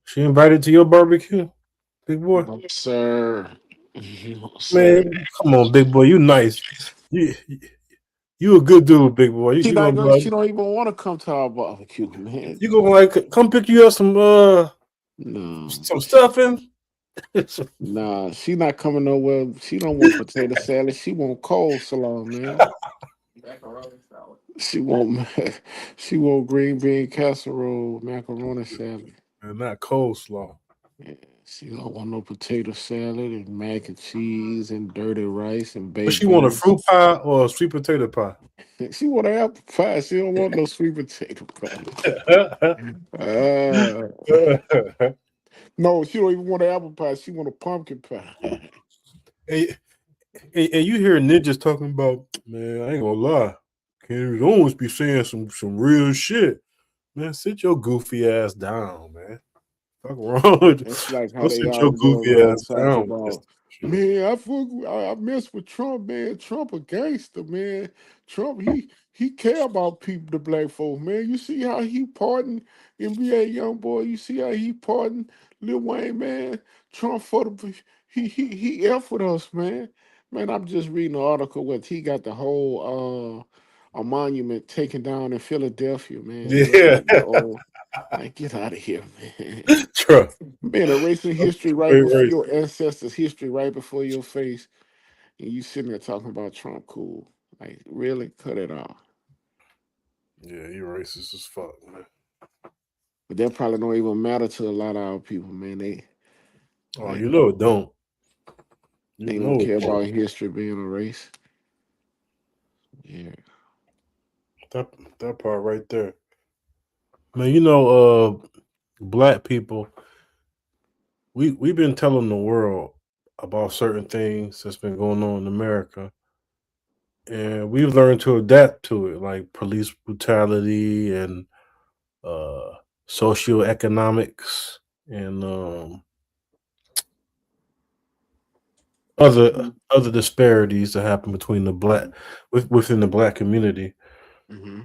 She invited to your barbecue, big boy? No, sir. No, sir. Man, come on, big boy. You nice. You You a good dude, big boy. She You not gonna gonna. She like, don't even want to come to our barbecue, man. you gonna like come pick you up some No, some stuffing. nah, she not coming nowhere. She don't want potato salad. She want coleslaw, man. She want she want green bean casserole, macaroni salad. And not coleslaw. Yeah, she don't want no potato salad and mac and cheese and dirty rice and But baked she want a beans. fruit pie or a sweet potato pie. She want an apple pie. She don't want no sweet potato pie. No, she don't even want an apple pie. She want a pumpkin pie. Hey, you hear ninjas talking about, man, I ain't gonna lie. Can't always be saying some real shit. Man, sit your goofy ass down, man. Fuck wrong with you. It's like how Go they sit your always go goofy around ass talking down. about, man, I mess with Trump, man. Trump a gangster, man. Trump, he care about people, the black folk, man. You see how he pardoned NBA young boy. You see how he pardoned Lil Wayne, man. Trump for the he F with us, man. Man, I'm just reading an article where he got the whole a monument taken down in Philadelphia, man. Yeah. Like, get out of here, man. Trump. Man, erasing history right Great before race. your ancestors' history right before your face, and you sitting there talking about Trump cool. Like, really? Cut it off. Yeah, you racist as fuck, man. But that probably don't even matter to a lot of our people, man. They You know it don't. They don't care about history being erased. Yeah. That part right there. Man, you know, black people, we've been telling the world about certain things that's been going on in America. And we've learned to adapt to it, like police brutality and socioeconomics and other disparities that happen between the within the black community. Mm-hmm.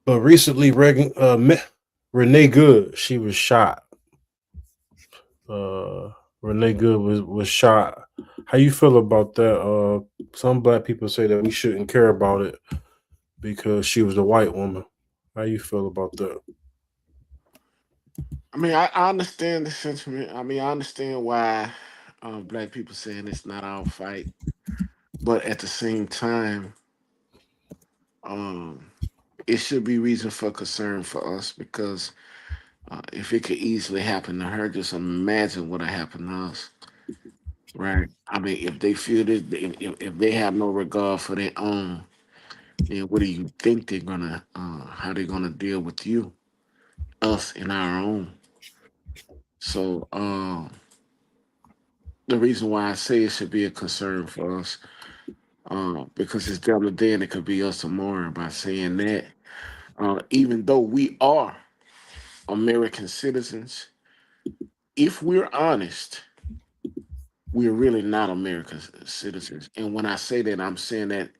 But recently, Renee Good, she was shot. Renee Good was shot. How you feel about that? Some black people say that we shouldn't care about it because she was a white woman. How you feel about that? I mean, I understand the sentiment. I mean, I understand why black people saying it's not our fight, but at the same time, it should be reason for concern for us because if it could easily happen to her, just imagine what would happen to us, right? I mean, if they feel that, if they have no regard for their own, then what do you think they're gonna, how they're gonna deal with you, us, and our own? So, the reason why I say it should be a concern for us, because it's them today and it could be us tomorrow. By saying that, even though we are American citizens, if we're honest, we're really not American citizens. And when I say that, I'm saying that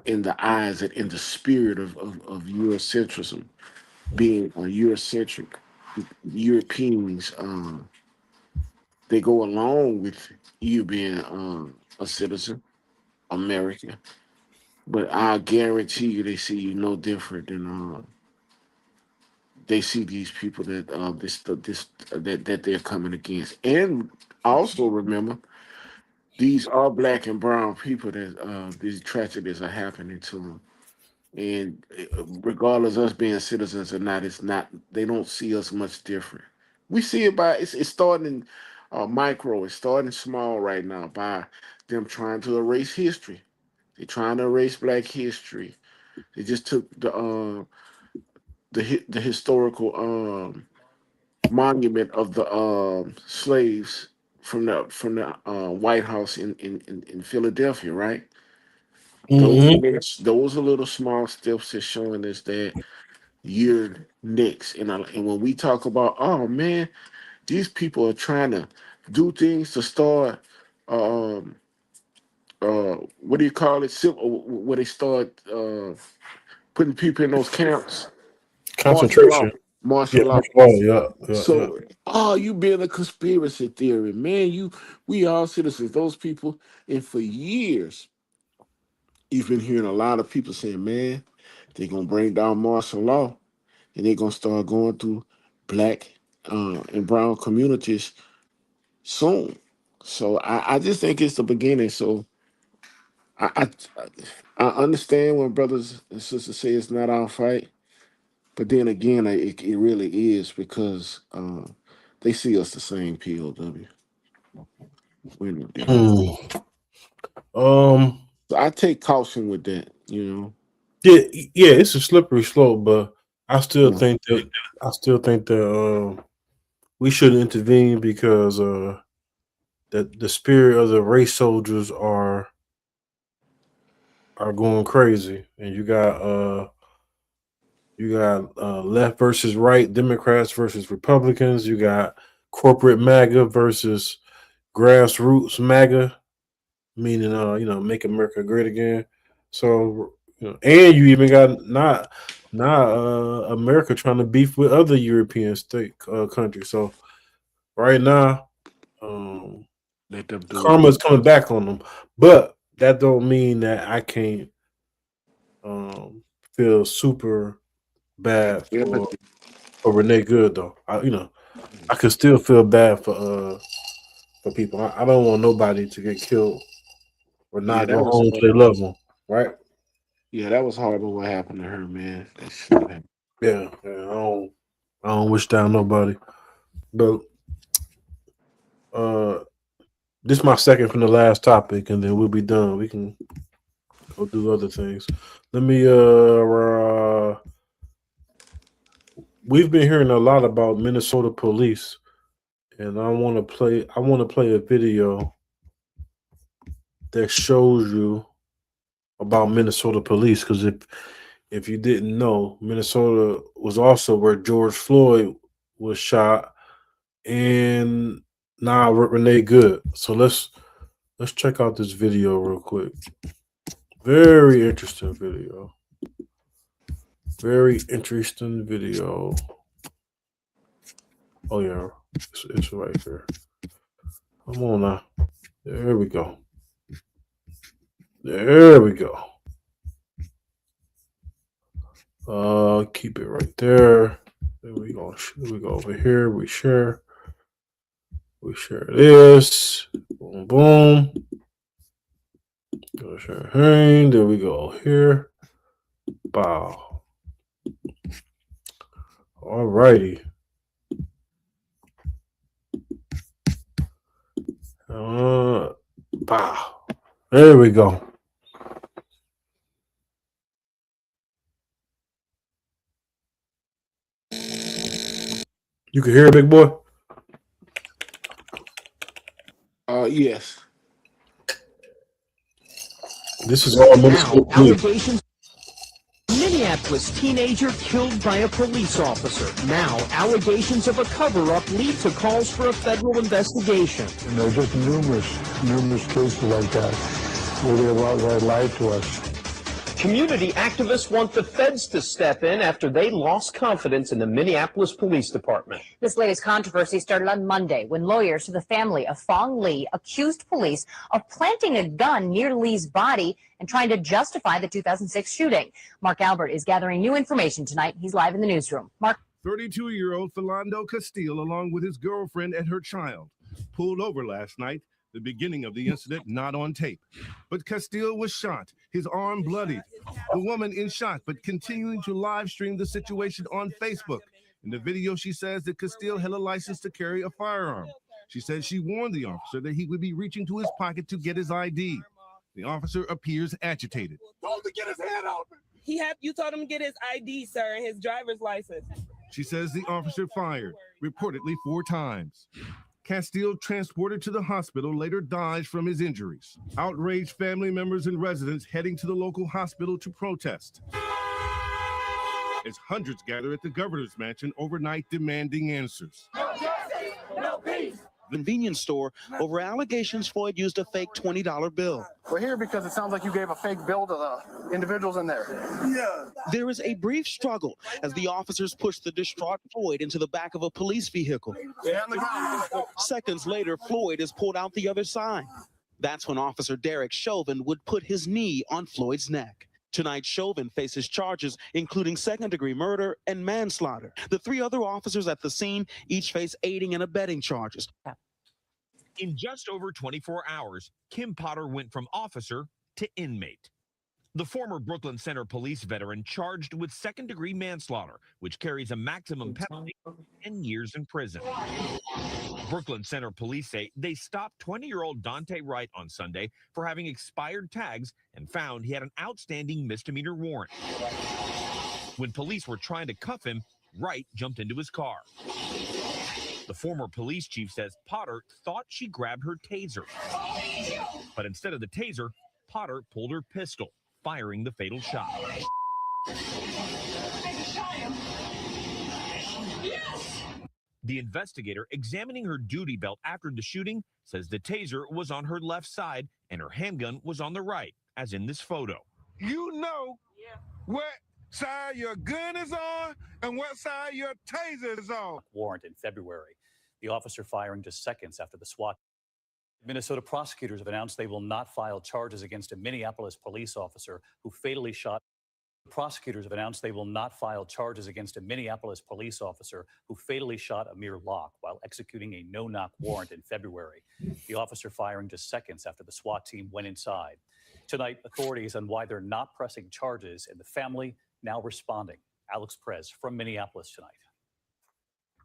in the eyes and in the spirit of Eurocentrism, being Eurocentric Europeans, they go along with you being a citizen, American. But I guarantee you, they see you no different than they see these people that that they're coming against. And also remember, these are black and brown people that these tragedies are happening to them. And regardless of us being citizens or not, it's not. They don't see us much different. We see it by it's starting micro. It's starting small right now by them trying to erase history. They're trying to erase Black history. They just took the historical monument of the slaves from the White House in Philadelphia, right? Those are little small steps to showing us that you're next. And when we talk about, oh man, these people are trying to do things to start what do you call it? Where they start putting people in those camps. Concentration. Martial law. Yeah. So, you being a conspiracy theory, man. We all citizens, those people, and for years, you've been hearing a lot of people saying, man, they're going to bring down martial law and they're going to start going through black and brown communities soon. So I just think it's the beginning. So I understand when brothers and sisters say it's not our fight, but then again, it really is because they see us the same POW. We're no different. Um, So I take caution with that, you know. yeah, it's a slippery slope, but I still Yeah. think that we should intervene because the spirit of the race soldiers are going crazy, and you got left versus right, Democrats versus Republicans. You got corporate MAGA versus grassroots MAGA, meaning make America great again. So and you even got not America trying to beef with other European countries. So right now, Let them do karma's it. coming back on them, but that don't mean that I can't feel super bad for Renee Good though. I could still feel bad for people. I don't want nobody to get killed or Yeah, not that go was home to their loved one, right? Yeah, that was horrible what happened to her, man. That shit happened. Yeah, I don't wish down nobody. But this is my second from the last topic, and then we'll be done. We can go do other things. Let me we've been hearing a lot about Minnesota police, and I want to play a video that shows you about Minnesota police, because if you didn't know, Minnesota was also where George Floyd was shot, and now Renee Good. So let's check out this video real quick. Very interesting video. Very interesting video. Oh yeah, it's right here. Come on now. There we go. There we go. Keep it right there. There we go. We go over here. We share. We share this. Boom, boom. Go share. Hey, there we go. Here. Bow. All righty. Bow. There we go. You can hear it, big boy? Yes. This is all Minnesota police. Allegations. Minneapolis teenager killed by a police officer. Now, allegations of a cover-up lead to calls for a federal investigation. And there are just numerous cases like that where they lied to us. Community activists want the feds to step in after they lost confidence in the Minneapolis Police Department. This latest controversy started on Monday when lawyers for the family of Fong Lee accused police of planting a gun near Lee's body and trying to justify the 2006 shooting. Mark Albert is gathering new information tonight. He's live in the newsroom. Mark. 32-year-old Philando Castile, along with his girlfriend and her child, pulled over last night. The beginning of the incident not on tape. But Castile was shot, his arm bloodied. The woman in shock, but continuing to live stream the situation on Facebook. In the video, she says that Castile had a license to carry a firearm. She says she warned the officer that he would be reaching to his pocket to get his ID. The officer appears agitated. Told him to get his hand out. You told him to get his ID, sir, and his driver's license. She says the officer fired, reportedly 4 times. Castile, transported to the hospital, later dies from his injuries. Outraged family members and residents heading to the local hospital to protest, as hundreds gather at the governor's mansion overnight demanding answers. No justice, no peace. Convenience store over allegations Floyd used a fake $20 bill. We're here because it sounds like you gave a fake bill to the individuals in there. Yeah. There is a brief struggle as the officers push the distraught Floyd into the back of a police vehicle. Seconds later, Floyd is pulled out the other side. That's when Officer Derek Chauvin would put his knee on Floyd's neck. Tonight, Chauvin faces charges including second-degree murder and manslaughter. The 3 other officers at the scene each face aiding and abetting charges. In just over 24 hours, Kim Potter went from officer to inmate. The former Brooklyn Center police veteran charged with second-degree manslaughter, which carries a maximum penalty of 10 years in prison. Brooklyn Center police say they stopped 20-year-old Dante Wright on Sunday for having expired tags and found he had an outstanding misdemeanor warrant. When police were trying to cuff him, Wright jumped into his car. The former police chief says Potter thought she grabbed her taser. But instead of the taser, Potter pulled her pistol, firing the fatal shot. The investigator examining her duty belt after the shooting says the taser was on her left side and her handgun was on the right, as in this photo. You know what side your gun is on and what side your taser is on. Warrant in February. The officer firing just seconds after the SWAT. Minnesota prosecutors have announced they will not file charges against a Minneapolis police officer who fatally shot. Prosecutors have announced they will not file charges against a Minneapolis police officer who fatally shot Amir Locke while executing a no-knock warrant in February. The officer firing just seconds after the SWAT team went inside. Tonight, authorities on why they're not pressing charges and the family now responding. Alex Perez from Minneapolis tonight.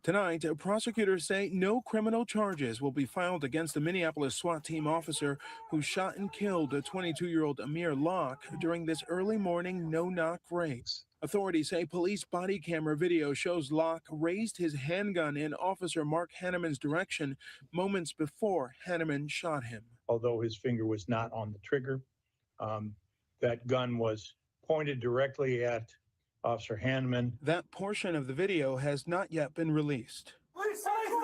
Tonight, prosecutors say no criminal charges will be filed against the Minneapolis SWAT team officer who shot and killed a 22-year-old Amir Locke during this early morning no-knock raid. Authorities say police body camera video shows Locke raised his handgun in Officer Mark Hanneman's direction moments before Hanneman shot him. Although his finger was not on the trigger, that gun was pointed directly at Officer Hanneman. That portion of the video has not yet been released.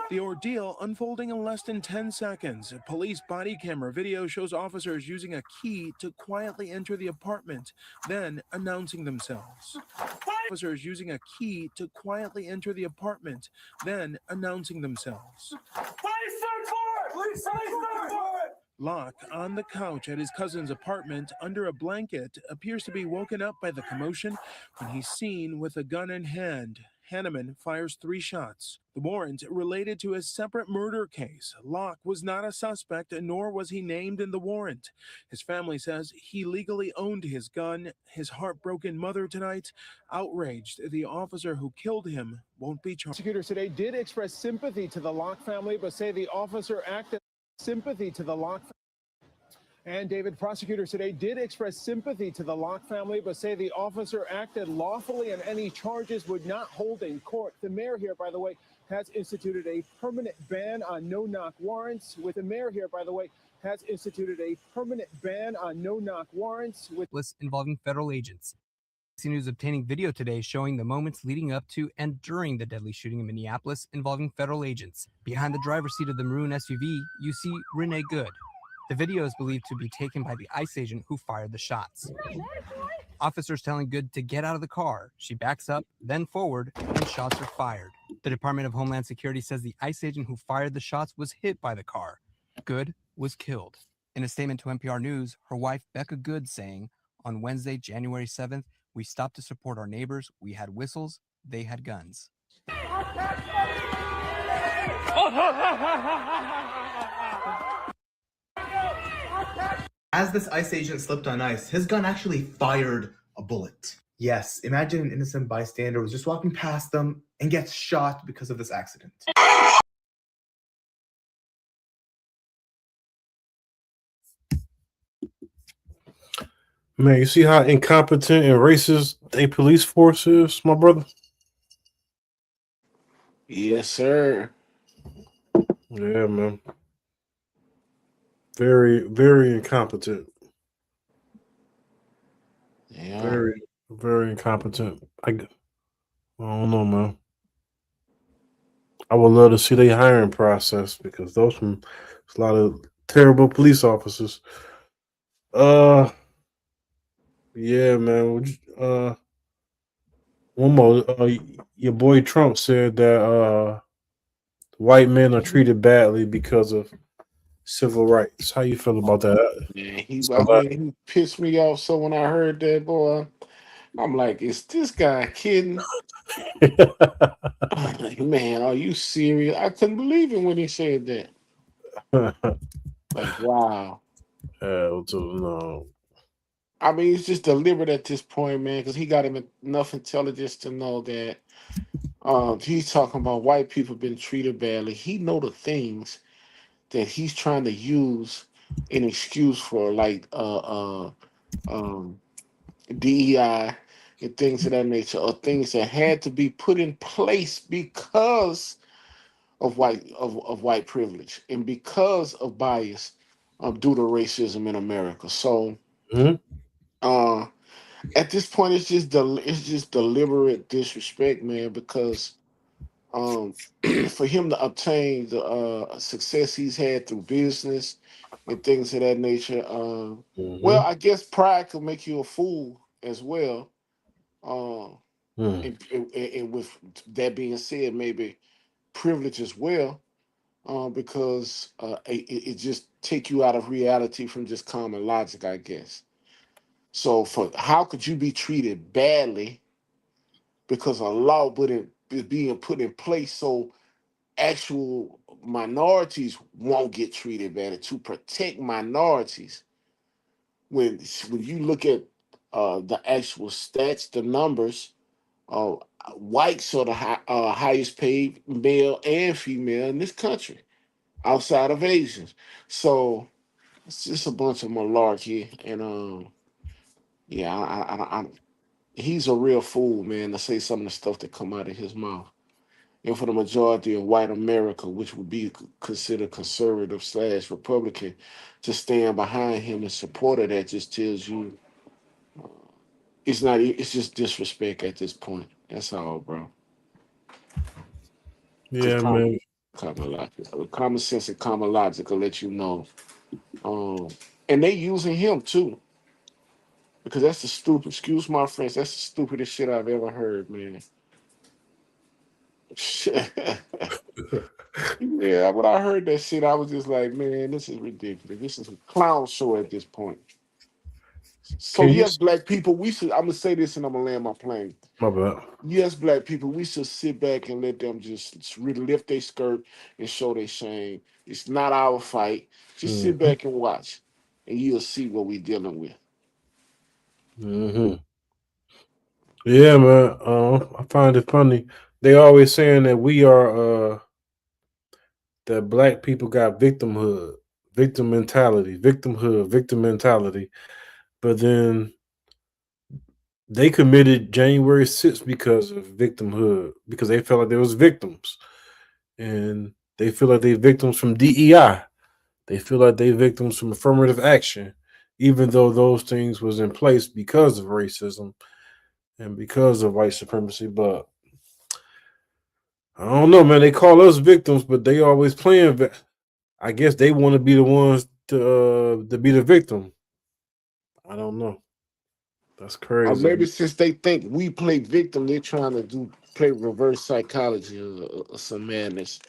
The ordeal unfolding in less than 10 seconds. A police body camera video shows officers using a key to quietly enter the apartment, then announcing themselves. Officers using a key to quietly enter the apartment, then announcing themselves. Locke, on the couch at his cousin's apartment under a blanket, appears to be woken up by the commotion when he's seen with a gun in hand. Hanneman fires 3 shots. The warrant related to a separate murder case. Locke was not a suspect, nor was he named in the warrant. His family says he legally owned his gun. His heartbroken mother tonight, outraged the officer who killed him, won't be charged. Prosecutors today did express sympathy to the Locke family, but say the officer acted sympathy to the Locke. And David, prosecutors today did express sympathy to the Locke family, but say the officer acted lawfully and any charges would not hold in court. The mayor here, by the way, has instituted a permanent ban on no-knock warrants. With the mayor here, by the way, has instituted a permanent ban on no-knock warrants with involving federal agents. CNBC News obtaining video today showing the moments leading up to and during the deadly shooting in Minneapolis involving federal agents. Behind the driver's seat of the maroon SUV, you see Renee Good. The video is believed to be taken by the ICE agent who fired the shots. Officers telling Good to get out of the car. She backs up, then forward, and shots are fired. The Department of Homeland Security says the ICE agent who fired the shots was hit by the car. Good was killed. In a statement to NPR News, her wife Becca Good saying, on Wednesday, January 7th, we stopped to support our neighbors. We had whistles. They had guns. As this ICE agent slipped on ice, his gun actually fired a bullet. Yes, imagine an innocent bystander was just walking past them and gets shot because of this accident. Man, you see how incompetent and racist a police force is, my brother? Yes, sir. Yeah, man. Very, very incompetent. Yeah. Very, very incompetent. I don't know, man. I would love to see their hiring process because there's a lot of terrible police officers. Yeah, man. One more. Your boy Trump said that white men are treated badly because of civil rights. How you feel about that? Yeah, So like, he pissed me off. So when I heard that, boy, I'm like, is this guy kidding? Man, are you serious? I couldn't believe it when he said that. Like, wow. no. I mean, it's just deliberate at this point, man, because he got him enough intelligence to know that he's talking about white people being treated badly. He know the things that he's trying to use an excuse for, like DEI and things of that nature, or things that had to be put in place because of white privilege and because of bias due to racism in America. So uh at this point it's just deliberate disrespect, man, because um for him to obtain the success he's had through business and things of that nature, well, I guess pride could make you a fool as well. And with that being said, maybe privilege as well, because it just take you out of reality from just common logic, I guess. So, for how could you be treated badly because a law is being put in place so actual minorities won't get treated badly, to protect minorities? When you look at the actual stats, the numbers, uh, whites are the highest paid male and female in this country, outside of Asians. So it's just a bunch of malarkey, and yeah, he's a real fool, man, to say some of the stuff that come out of his mouth. And for the majority of white America, which would be considered conservative / Republican, to stand behind him and support of that just tells you it's not. It's just disrespect at this point. That's all, bro. Because yeah, man. common sense and common logic will let you know. And they using him too, because that's the stupid. Excuse my French. That's the stupidest shit I've ever heard, man. Yeah, when I heard that shit, I was just like, man, this is ridiculous. This is a clown show at this point. So Can you? yes, black people, we should. I'm gonna say this, and I'm gonna land my plane. My bad. Yes, black people, we should sit back and let them just really lift their skirt and show their shame. It's not our fight. Just sit back and watch, and you'll see what we're dealing with. Yeah, man. I find it funny. They always saying that we are that black people got victimhood, victim mentality. But then they committed January 6th because of victimhood, because they felt like there was victims. And they feel like they victims from DEI. They feel like they victims from affirmative action, even though those things was in place because of racism and because of white supremacy. But I don't know, man. They call us victims, but they always playing. I guess they want to be the ones to be the victim. I don't know. That's Or crazy. maybe since they think we play victim, they're trying to play reverse psychology or some madness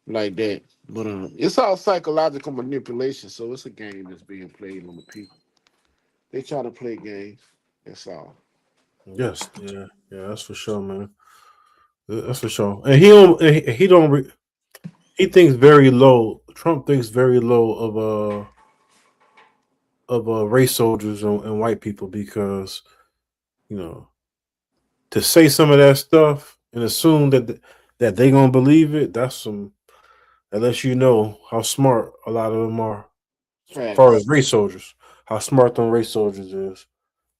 like that. But it's all psychological manipulation, so it's a game that's being played on the people. They try to play games. That's all. Yes, yeah, that's for sure, man. That's for sure. And he don't. He don't. He thinks very low. Trump thinks very low of race soldiers and white people, because you know, to say some of that stuff and assume that they gonna believe it. That's some. That lets you know how smart a lot of them are, as far as Facts. race soldiers. How smart them race soldiers is,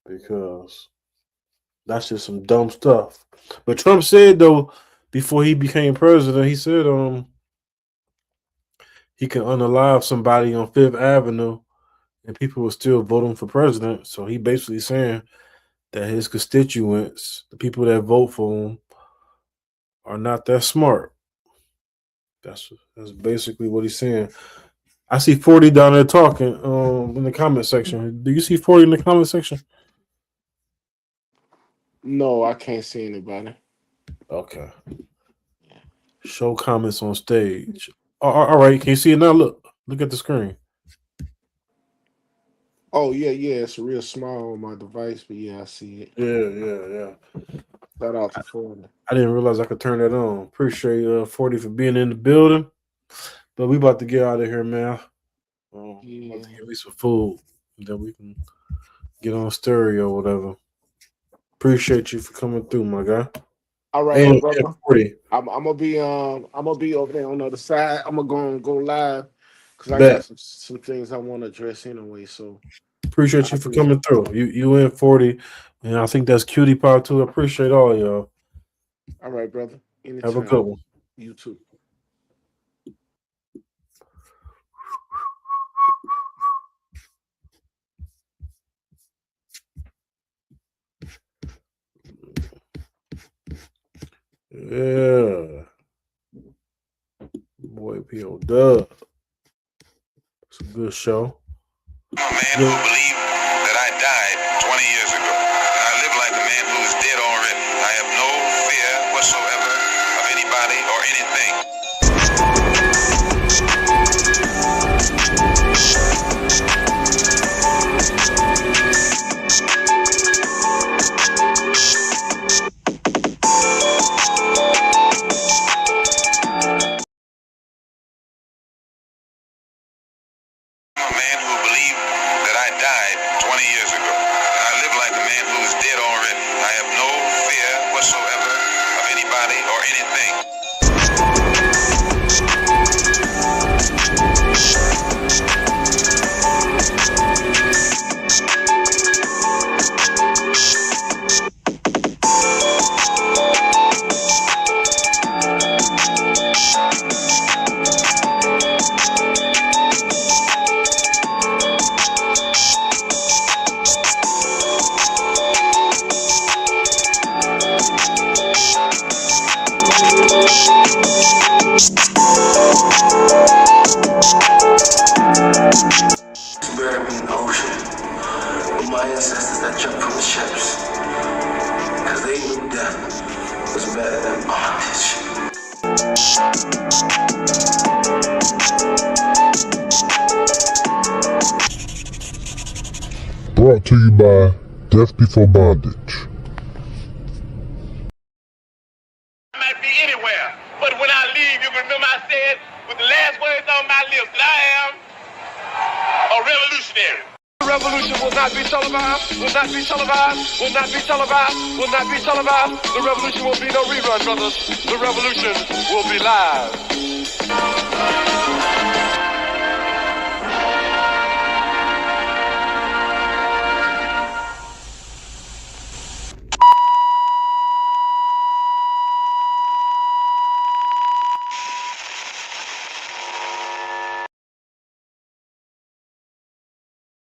because that's just some dumb stuff. But Trump said, though, before he became president, he said he can unalive somebody on Fifth Avenue and people will still vote him for president. So he basically saying that his constituents, the people that vote for him, are not that smart. That's basically what he's saying. I see 40 down there talking in the comment section. Do you see 40 in the comment section? No, I can't see anybody. Okay. Show comments on stage. All right. Can you see it now? Look. Look at the screen. Oh yeah, it's real small on my device, but yeah, I see it. Yeah. Shout out to Florida. I didn't realize I could turn that on. Appreciate 40 for being in the building. But we about to get out of here, man. About to get me some food. Then we can get on stereo or whatever. Appreciate you for coming through, my guy. All right, And brother. 40. I'm gonna be over there on the other side. I'm gonna go live because I Bet. got some things I want to address anyway. So Appreciate you for coming through. You in 40, and I think that's Cutie Pie too. I appreciate all y'all. All right, brother. Anytime. Have a good one. You too. Yeah. Boy, P.O. Dub. It's a good show. I'm a man who believed that I died 20 years ago. And I live like a man who is dead already. I have no fear whatsoever of anybody or anything. I'm a man who believed that I died 20 years ago. And I live like a man who is dead already. I have no fear whatsoever of anybody or anything. Buried me in the ocean with my ancestors that jumped from the ships. Because they knew death was better than bondage. Brought to you by Death Before Bondage. I might be anywhere, but when I leave, you can remember I said with the last words on my lips that I am a revolutionary. The revolution will not be televised, will not be televised, will not be televised, will not be televised. The revolution will be no rerun, brothers. The revolution will be live.